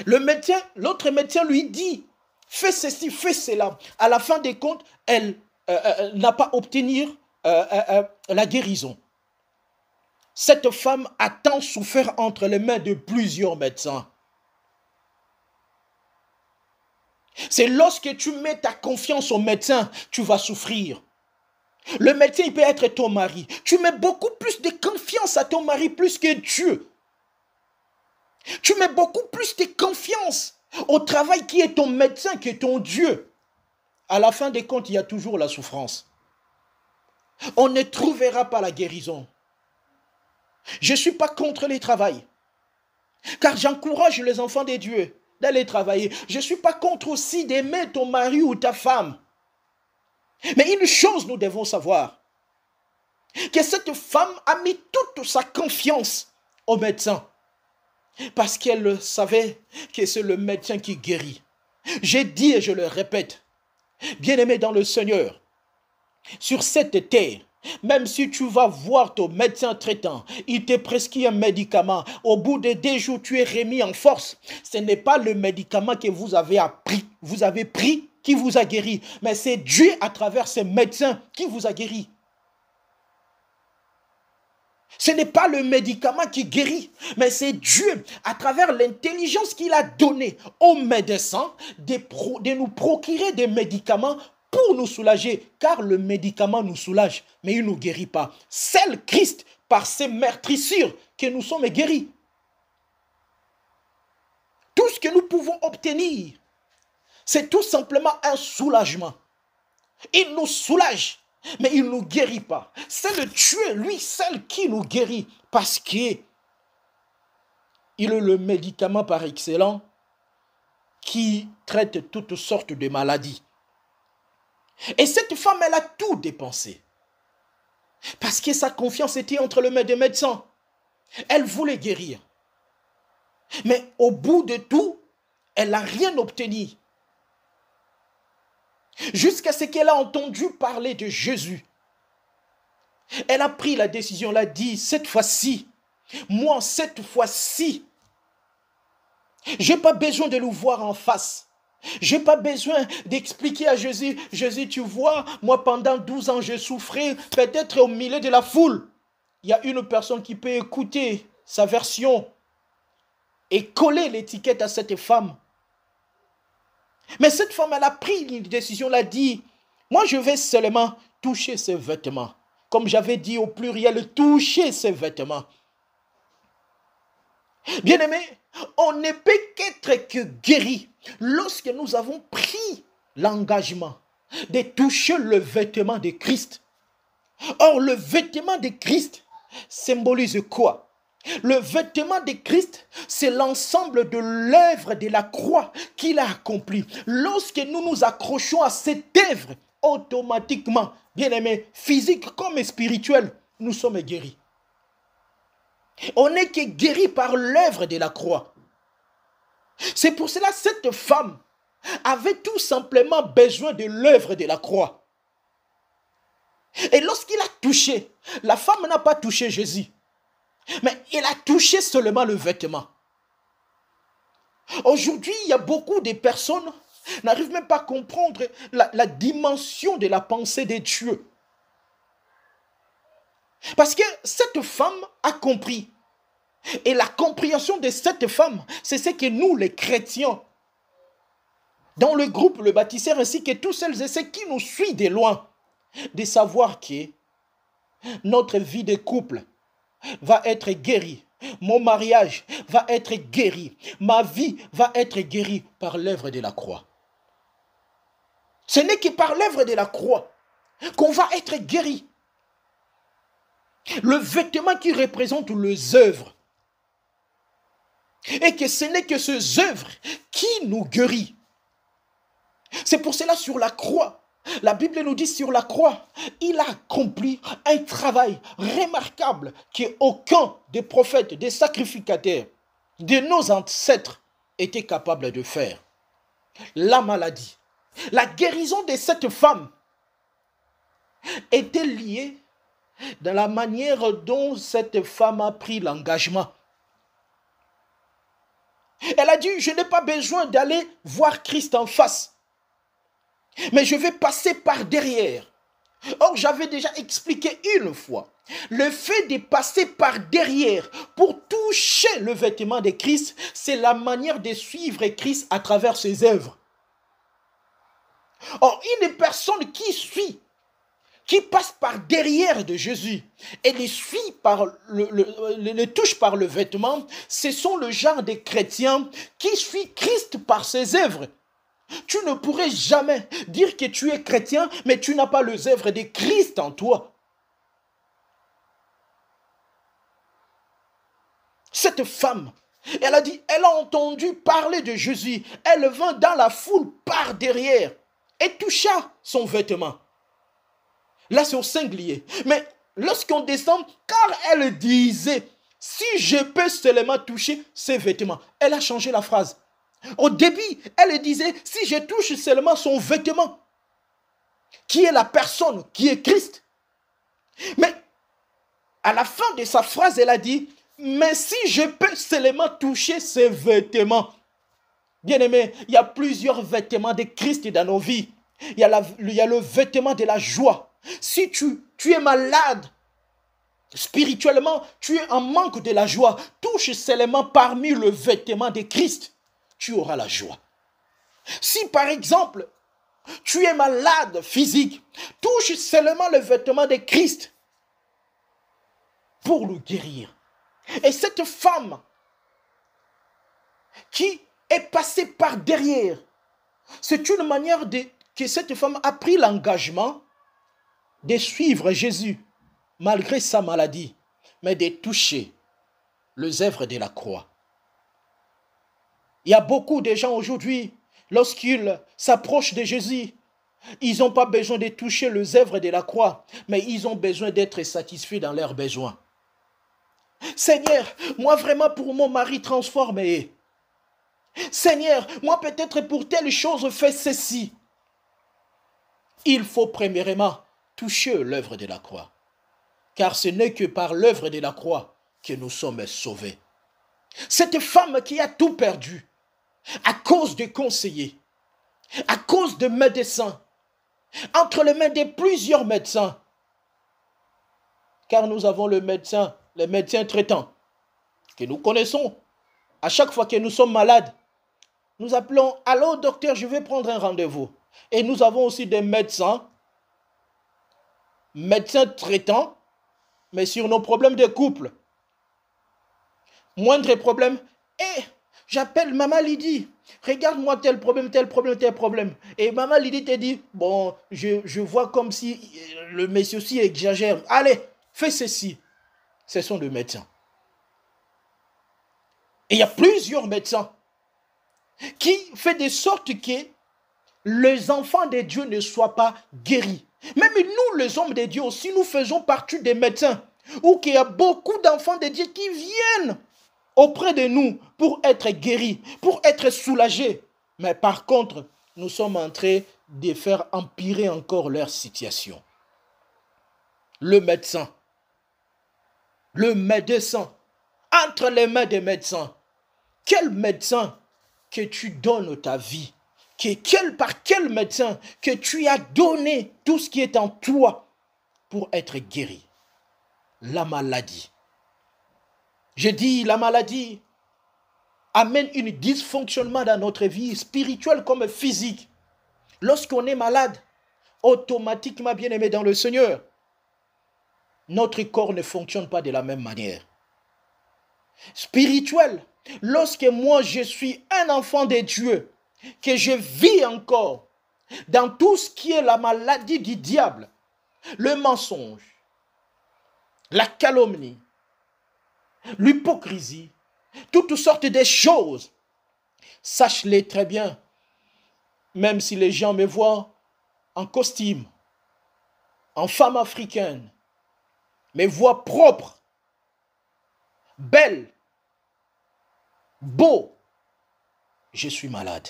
L'autre médecin lui dit, fais ceci, fais cela. À la fin des comptes, elle n'a pas obtenu la guérison. Cette femme a tant souffert entre les mains de plusieurs médecins. C'est lorsque tu mets ta confiance au médecin, tu vas souffrir. Le médecin, il peut être ton mari. Tu mets beaucoup plus de confiance à ton mari plus que Dieu. Tu mets beaucoup plus de confiance au travail qui est ton médecin que ton Dieu. À la fin des comptes, il y a toujours la souffrance. On ne trouvera pas la guérison. Je ne suis pas contre le travail, car j'encourage les enfants de Dieu d'aller travailler. Je ne suis pas contre aussi d'aimer ton mari ou ta femme. Mais une chose nous devons savoir, que cette femme a mis toute sa confiance au médecin, parce qu'elle savait que c'est le médecin qui guérit. J'ai dit et je le répète, bien-aimé dans le Seigneur, sur cette terre, même si tu vas voir ton médecin traitant, il te prescrit un médicament, au bout de 2 jours, tu es remis en force. Ce n'est pas le médicament que vous avez pris qui vous a guéri, mais c'est Dieu à travers ces médecins qui vous a guéri. Ce n'est pas le médicament qui guérit, mais c'est Dieu, à travers l'intelligence qu'il a donnée aux médecins, de nous procurer des médicaments pour nous soulager, car le médicament nous soulage, mais il ne nous guérit pas. C'est le Christ, par ses meurtrissures, que nous sommes guéris. Tout ce que nous pouvons obtenir, c'est tout simplement un soulagement. Il nous soulage, mais il ne nous guérit pas. C'est le Dieu, lui seul, qui nous guérit, parce qu'il est le médicament par excellence qui traite toutes sortes de maladies. Et cette femme, elle a tout dépensé. Parce que sa confiance était entre les mains des médecins. Elle voulait guérir. Mais au bout de tout, elle n'a rien obtenu. Jusqu'à ce qu'elle a entendu parler de Jésus. Elle a pris la décision, elle a dit, cette fois-ci, je n'ai pas besoin de le voir en face. Je n'ai pas besoin d'expliquer à Jésus, Jésus, tu vois, moi pendant 12 ans, j'ai souffert, peut-être au milieu de la foule. Il y a une personne qui peut écouter sa version et coller l'étiquette à cette femme. Mais cette femme, elle a pris une décision, elle a dit, moi je vais seulement toucher ses vêtements. Comme j'avais dit au pluriel, toucher ses vêtements. Bien-aimé, on ne peut qu'être que guéri lorsque nous avons pris l'engagement de toucher le vêtement de Christ. Or, le vêtement de Christ symbolise quoi? Le vêtement de Christ, c'est l'ensemble de l'œuvre de la croix qu'il a accomplie. Lorsque nous nous accrochons à cette œuvre, automatiquement, bien-aimé, physique comme spirituel, nous sommes guéris. On n'est que guéri par l'œuvre de la croix. C'est pour cela que cette femme avait tout simplement besoin de l'œuvre de la croix. Et lorsqu'il a touché, la femme n'a pas touché Jésus, mais elle a touché seulement le vêtement. Aujourd'hui, il y a beaucoup de personnes qui n'arrivent même pas à comprendre la dimension de la pensée de Dieu. Parce que cette femme a compris. Et la compréhension de cette femme, c'est ce que nous, les chrétiens, dans le groupe Le Bâtisseur, ainsi que tous celles et ceux qui nous suivent de loin, de savoir que notre vie de couple va être guérie. Mon mariage va être guéri. Ma vie va être guérie par l'œuvre de la croix. Ce n'est que par l'œuvre de la croix qu'on va être guéri. Le vêtement qui représente les œuvres. Et que ce n'est que ces œuvres qui nous guérit. C'est pour cela sur la croix, la Bible nous dit sur la croix, il a accompli un travail remarquable qu'aucun des prophètes, des sacrificateurs, de nos ancêtres était capable de faire. La maladie, la guérison de cette femme était liée dans la manière dont cette femme a pris l'engagement. Elle a dit, je n'ai pas besoin d'aller voir Christ en face, mais je vais passer par derrière. Or, j'avais déjà expliqué une fois, le fait de passer par derrière pour toucher le vêtement de Christ, c'est la manière de suivre Christ à travers ses œuvres. Or, une personne qui passe par derrière de Jésus et les suit le touche par le vêtement, ce sont le genre de chrétiens qui suit Christ par ses œuvres. Tu ne pourrais jamais dire que tu es chrétien, mais tu n'as pas les œuvres de Christ en toi. Cette femme, elle a dit, elle a entendu parler de Jésus. Elle vint dans la foule par derrière et toucha son vêtement. Là, c'est au singulier. Mais lorsqu'on descend, car elle disait, si je peux seulement toucher ses vêtements. Elle a changé la phrase. Au début, elle disait, si je touche seulement son vêtement, qui est la personne, qui est Christ. Mais à la fin de sa phrase, elle a dit, mais si je peux seulement toucher ses vêtements. Bien-aimé, il y a plusieurs vêtements de Christ dans nos vies. Il y a le vêtement de la joie. Si tu es malade, spirituellement, tu es en manque de la joie, touche seulement parmi le vêtement de Christ, tu auras la joie. Si par exemple, tu es malade physique, touche seulement le vêtement de Christ pour le guérir. Et cette femme qui est passée par derrière, c'est une manière que cette femme a pris l'engagement de suivre Jésus malgré sa maladie, mais de toucher les œuvres de la croix. Il y a beaucoup de gens aujourd'hui, lorsqu'ils s'approchent de Jésus, ils n'ont pas besoin de toucher les œuvres de la croix, mais ils ont besoin d'être satisfaits dans leurs besoins. Seigneur, moi vraiment pour mon mari transformé. Seigneur, moi peut-être pour telle chose fais ceci. Il faut premièrement toucher l'œuvre de la croix. Car ce n'est que par l'œuvre de la croix que nous sommes sauvés. Cette femme qui a tout perdu, à cause de conseillers, à cause de médecins, entre les mains de plusieurs médecins, car nous avons les médecins traitants, que nous connaissons. À chaque fois que nous sommes malades, nous appelons, allô docteur, je vais prendre un rendez-vous. Et nous avons aussi des médecins traitants, mais sur nos problèmes de couple. Moindre problème, j'appelle Maman Lydie. Regarde-moi tel problème, tel problème, tel problème. Et Maman Lydie te dit, bon, je vois comme si le monsieur-ci exagère. Allez, fais ceci. Ce sont des médecins. Et il y a plusieurs médecins qui font de sorte que les enfants de Dieu ne soient pas guéris. Même nous, les hommes de Dieu aussi, nous faisons partie des médecins. Ou qu'il y a beaucoup d'enfants de Dieu qui viennent auprès de nous pour être guéris, pour être soulagés. Mais par contre, nous sommes en train de faire empirer encore leur situation. Le médecin, entre les mains des médecins, quel médecin que tu donnes ta vie, par quel médecin que tu as donné tout ce qui est en toi pour être guéri? La maladie. Je dis, la maladie amène un dysfonctionnement dans notre vie spirituelle comme physique. Lorsqu'on est malade, automatiquement, bien aimé dans le Seigneur, notre corps ne fonctionne pas de la même manière. Spirituel, lorsque moi je suis un enfant de Dieu, que je vis encore dans tout ce qui est la maladie du diable, le mensonge, la calomnie, l'hypocrisie, toutes sortes de choses, sache-les très bien, même si les gens me voient en costume, en femme africaine, me voient propre, belle, beau, je suis malade.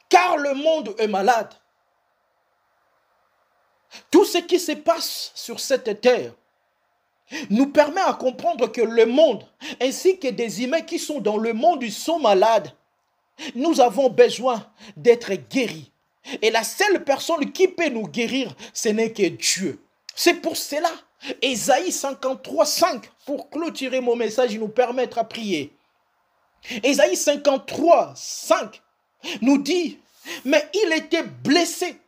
Car le monde est malade. Tout ce qui se passe sur cette terre nous permet à comprendre que le monde, ainsi que des humains qui sont dans le monde, ils sont malades. Nous avons besoin d'être guéris. Et la seule personne qui peut nous guérir, ce n'est que Dieu. C'est pour cela, Ésaïe 53, 5, pour clôturer mon message et nous permettre à prier. Ésaïe 53, 5 nous dit, mais il était blessé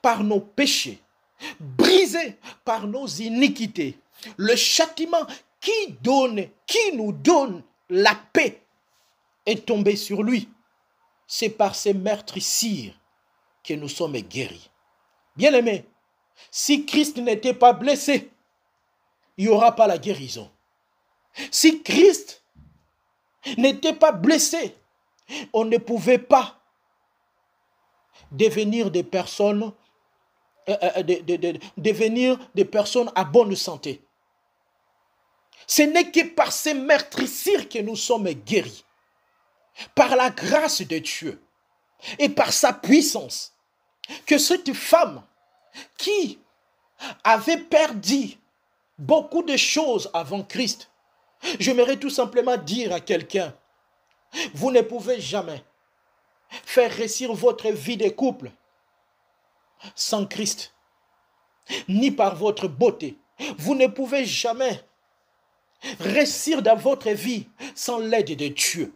par nos péchés, brisé par nos iniquités. Le châtiment qui nous donne la paix est tombé sur lui. C'est par ces meurtrissures que nous sommes guéris. Bien-aimés, si Christ n'était pas blessé, il n'y aura pas la guérison. Si Christ n'était pas blessé, on ne pouvait pas devenir des personnes, devenir des personnes à bonne santé. Ce n'est que par ces meurtrissures que nous sommes guéris. Par la grâce de Dieu et par sa puissance, que cette femme qui avait perdu beaucoup de choses avant Christ, j'aimerais tout simplement dire à quelqu'un, vous ne pouvez jamais faire réussir votre vie de couple sans Christ, ni par votre beauté. Vous ne pouvez jamais réussir dans votre vie sans l'aide de Dieu.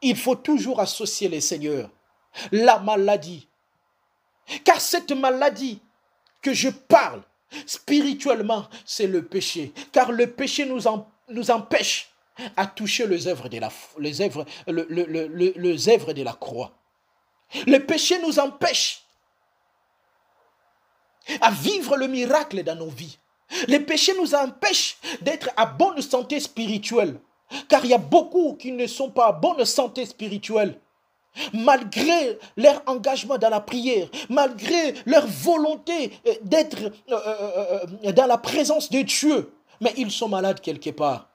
Il faut toujours associer les seigneurs, la maladie. Car cette maladie que je parle spirituellement, c'est le péché. Car le péché nous empêche à toucher les œuvres de la croix. Le péché nous empêche à vivre le miracle dans nos vies. Le péché nous empêche d'être à bonne santé spirituelle. Car il y a beaucoup qui ne sont pas à bonne santé spirituelle. Malgré leur engagement dans la prière, malgré leur volonté d'être dans la présence de Dieu, mais ils sont malades quelque part.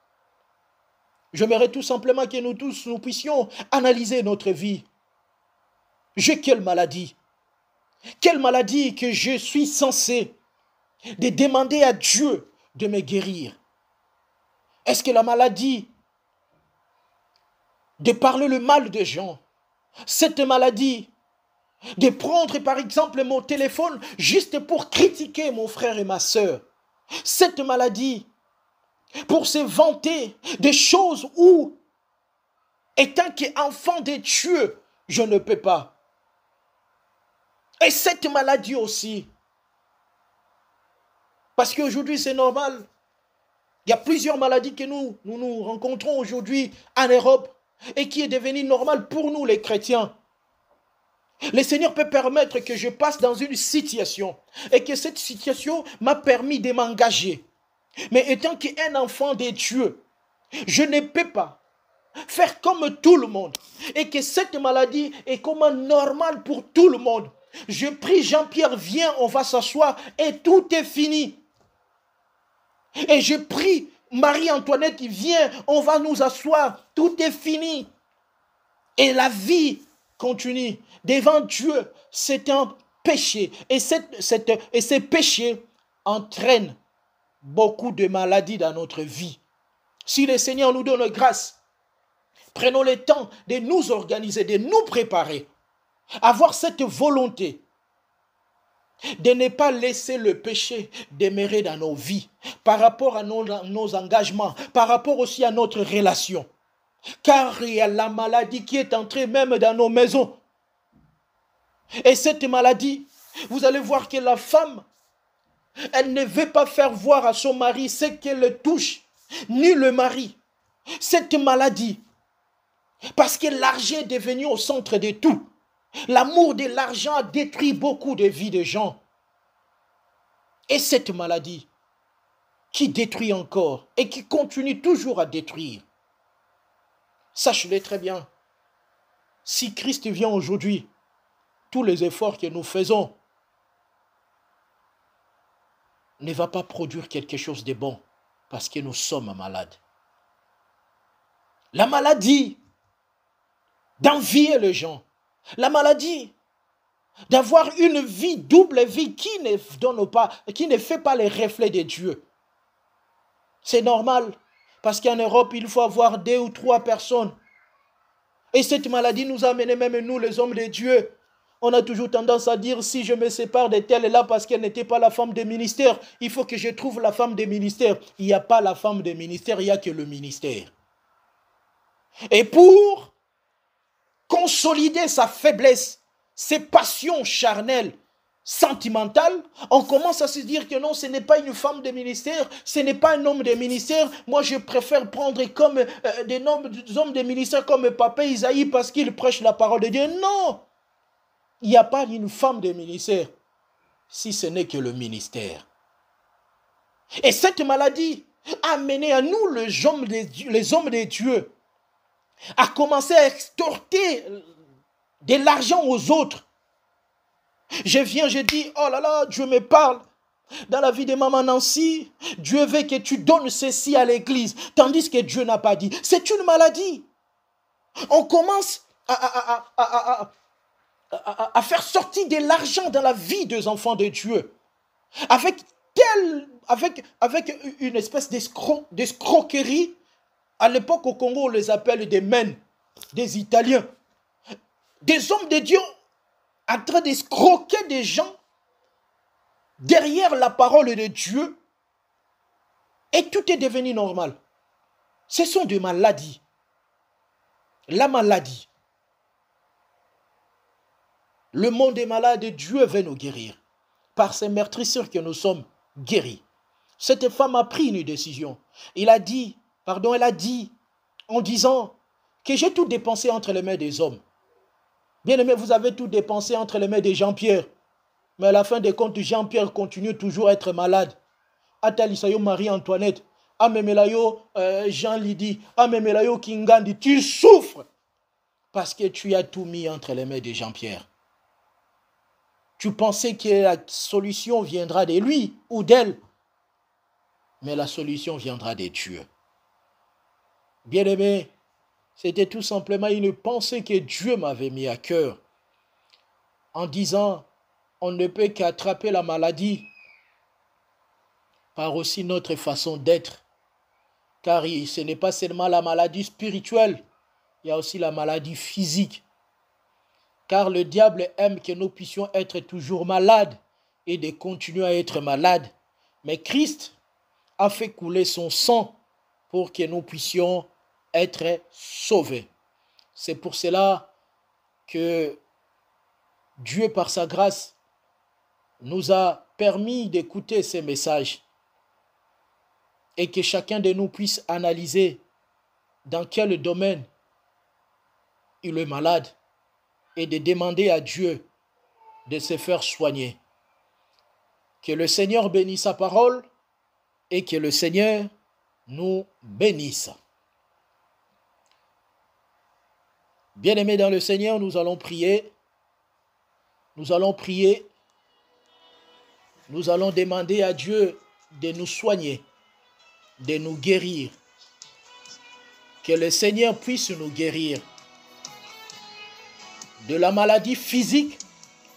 J'aimerais tout simplement que nous tous, nous puissions analyser notre vie. J'ai quelle maladie? Quelle maladie que je suis censé de demander à Dieu de me guérir? Est-ce que la maladie de parler le mal des gens, cette maladie de prendre par exemple mon téléphone juste pour critiquer mon frère et ma soeur, cette maladie pour se vanter des choses où, étant qu'enfant de Dieu, je ne peux pas. Et cette maladie aussi, parce qu'aujourd'hui c'est normal Il y a plusieurs maladies que nous rencontrons aujourd'hui en Europe et qui est devenue normale pour nous les chrétiens. Le Seigneur peut permettre que je passe dans une situation et que cette situation m'a permis de m'engager. Mais étant qu'un enfant de Dieu, je ne peux pas faire comme tout le monde et que cette maladie est comme normale pour tout le monde. Je prie Jean-Pierre, viens, on va s'asseoir et tout est fini. Et je prie Marie-Antoinette, viens, on va nous asseoir, tout est fini. Et la vie continue. Devant Dieu, c'est un péché. Et ces péchés entraînent beaucoup de maladies dans notre vie. Si le Seigneur nous donne grâce, prenons le temps de nous organiser, de nous préparer, avoir cette volonté de ne pas laisser le péché demeurer dans nos vies, par rapport à nos engagements, par rapport aussi à notre relation. Car il y a la maladie qui est entrée même dans nos maisons. Et cette maladie, vous allez voir que la femme, elle ne veut pas faire voir à son mari ce qu'elle touche, ni le mari. Cette maladie, parce que l'argent est devenu au centre de tout. L'amour de l'argent a détruit beaucoup de vies de gens. Et cette maladie qui détruit encore et qui continue toujours à détruire. Sachez-le très bien, si Christ vient aujourd'hui, tous les efforts que nous faisons ne va pas produire quelque chose de bon parce que nous sommes malades. La maladie d'envier les gens, la maladie d'avoir une vie, double vie qui ne fait pas les reflets de Dieu. C'est normal parce qu'en Europe, il faut avoir 2 ou 3 personnes. Et cette maladie nous a amené, même nous, les hommes de Dieu. On a toujours tendance à dire, si je me sépare de telle là parce qu'elle n'était pas la femme de ministère, il faut que je trouve la femme de ministère. Il n'y a pas la femme de ministère, il n'y a que le ministère. Et pour consolider sa faiblesse, ses passions charnelles, sentimentales, on commence à se dire que non, ce n'est pas une femme de ministère, ce n'est pas un homme de ministère. Moi, je préfère prendre comme des hommes de ministère comme Papa Isaïe parce qu'il prêche la parole de Dieu. Non! Il n'y a pas une femme de ministère si ce n'est que le ministère. Et cette maladie a amené à nous, les hommes de Dieu, à commencer à extorter de l'argent aux autres. Je viens, je dis, oh là là, Dieu me parle. Dans la vie de maman Nancy, Dieu veut que tu donnes ceci à l'église, tandis que Dieu n'a pas dit. C'est une maladie. On commence à faire sortir de l'argent dans la vie des enfants de Dieu. Avec une espèce d'escroquerie. À l'époque, au Congo, on les appelle des men, des Italiens. Des hommes de Dieu en train d'escroquer des gens derrière la parole de Dieu. Et tout est devenu normal. Ce sont des maladies. La maladie. Le monde est malade et Dieu veut nous guérir. Par ses meurtrissures que nous sommes guéris. Cette femme a pris une décision. Elle a dit en disant que j'ai tout dépensé entre les mains des hommes. Bien aimé, vous avez tout dépensé entre les mains de Jean-Pierre. Mais à la fin des comptes, Jean-Pierre continue toujours à être malade. Atalisayo Marie-Antoinette, Amemelayo Jean-Lydie, Amemelayo Kingandi, tu souffres parce que tu as tout mis entre les mains de Jean-Pierre. Tu pensais que la solution viendra de lui ou d'elle, mais la solution viendra de Dieu. Bien-aimé, c'était tout simplement une pensée que Dieu m'avait mis à cœur en disant, on ne peut qu'attraper la maladie par aussi notre façon d'être. Car ce n'est pas seulement la maladie spirituelle, il y a aussi la maladie physique. Car le diable aime que nous puissions être toujours malades et de continuer à être malades. Mais Christ a fait couler son sang pour que nous puissions être sauvés. C'est pour cela que Dieu, par sa grâce, nous a permis d'écouter ces messages. et que chacun de nous puisse analyser dans quel domaine il est malade et de demander à Dieu de se faire soigner. Que le Seigneur bénisse sa parole et que le Seigneur nous bénisse. Bien-aimés dans le Seigneur, nous allons prier. Nous allons prier. Nous allons demander à Dieu de nous soigner, de nous guérir. Que le Seigneur puisse nous guérir de la maladie physique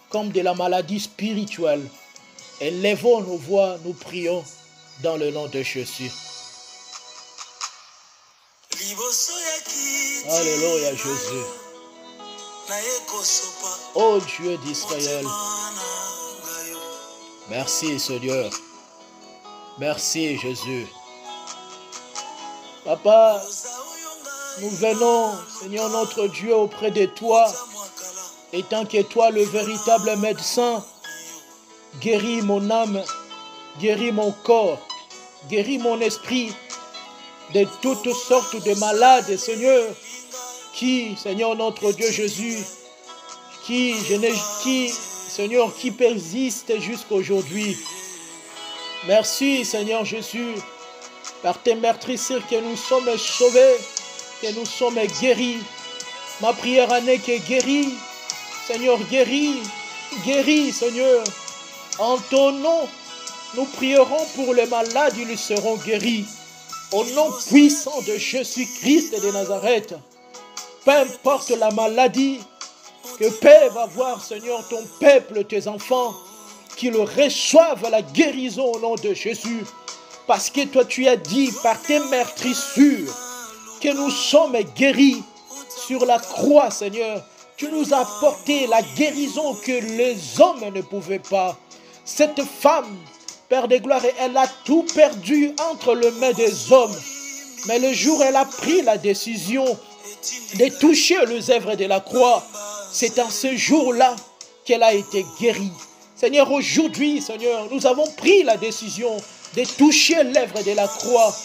comme de la maladie spirituelle. Élevons nos voix, nous prions dans le nom de Jésus. Alléluia Jésus. Ô Dieu d'Israël, merci Seigneur. Merci Jésus. Papa, nous venons, Seigneur notre Dieu, auprès de toi, étant que toi le véritable médecin. Guéris mon âme, guéris mon corps, guéris mon esprit de toutes sortes de malades, Seigneur, qui, Seigneur notre Dieu Jésus, Seigneur, qui persiste jusqu'à aujourd'hui. Merci, Seigneur Jésus, par tes meurtrissures que nous sommes sauvés, que nous sommes guéris. Ma prière n'est que guéris, Seigneur, guéris, guéris, Seigneur. En ton nom, nous prierons pour les malades, ils seront guéris. Au nom puissant de Jésus-Christ de Nazareth, peu importe la maladie que peuvent avoir, Seigneur, ton peuple, tes enfants, qu'ils reçoivent la guérison au nom de Jésus. Parce que toi, tu as dit par tes meurtrissures que nous sommes guéris sur la croix, Seigneur. Tu nous as apporté la guérison que les hommes ne pouvaient pas. Cette femme, Père de gloire, elle a tout perdu entre les mains des hommes. Mais le jour où elle a pris la décision de toucher les œuvres de la croix, c'est en ce jour-là qu'elle a été guérie. Seigneur, aujourd'hui, Seigneur, nous avons pris la décision de toucher l'œuvre de la croix.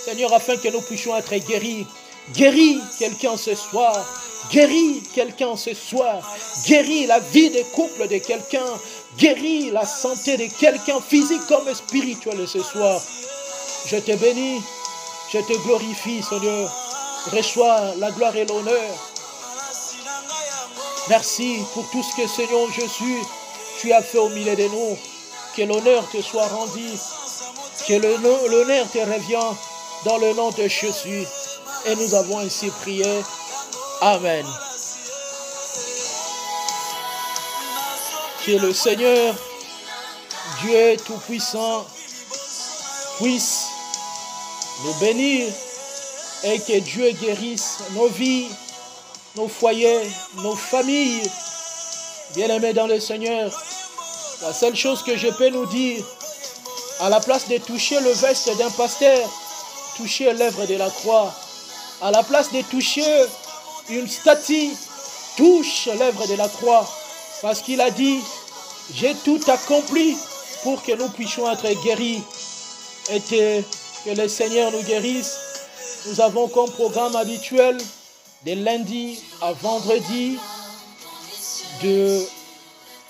Seigneur, afin que nous puissions être guéris. Guéris quelqu'un ce soir. Guéris quelqu'un ce soir. Guéris la vie des couples de quelqu'un. Guéris la santé de quelqu'un, physique comme spirituel ce soir. Je te bénis. Je te glorifie, Seigneur. Reçois la gloire et l'honneur. Merci pour tout ce que, Seigneur Jésus, tu as fait au milieu de nous. Que l'honneur te soit rendu. Que l'honneur te revient dans le nom de Jésus. Et nous avons ainsi prié. Amen. Que le Seigneur, Dieu Tout-Puissant, puisse nous bénir et que Dieu guérisse nos vies, nos foyers, nos familles. Bien-aimés dans le Seigneur, la seule chose que je peux nous dire, à la place de toucher le veste d'un pasteur, toucher l'œuvre de la croix. À la place de toucher une statue, touche l'œuvre de la croix. Parce qu'il a dit, j'ai tout accompli pour que nous puissions être guéris. Et que le Seigneur nous guérisse. Nous avons comme programme habituel de lundi à vendredi de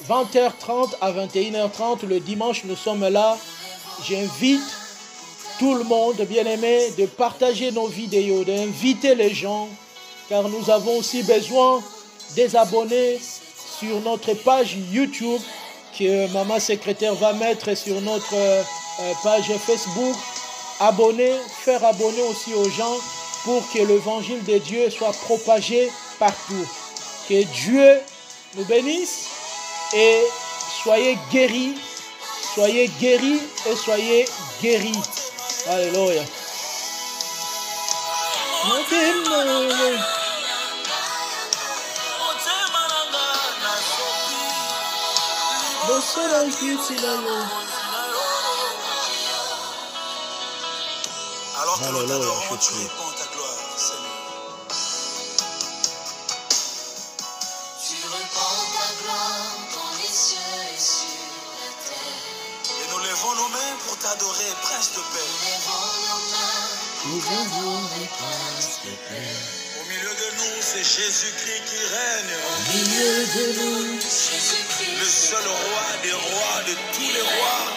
20h30 à 21h30. Le dimanche, nous sommes là. J'invite tout le monde, bien-aimé, de partager nos vidéos, d'inviter les gens, car nous avons aussi besoin des abonnés sur notre page YouTube que Maman Secrétaire va mettre sur notre page Facebook. Abonner, faire abonner aussi aux gens pour que l'évangile de Dieu soit propagé partout. Que Dieu nous bénisse et soyez guéris et soyez guéris. Alléluia. Alors que nous Alléluia, t'adorons, tu Jésus. répands ta gloire, Seigneur. Tu répands ta gloire dans les cieux et sur la terre. Et nous levons nos mains pour t'adorer, Prince de paix. Au milieu de nous, c'est Jésus-Christ qui règne. Le seul roi des rois, de tous les rois.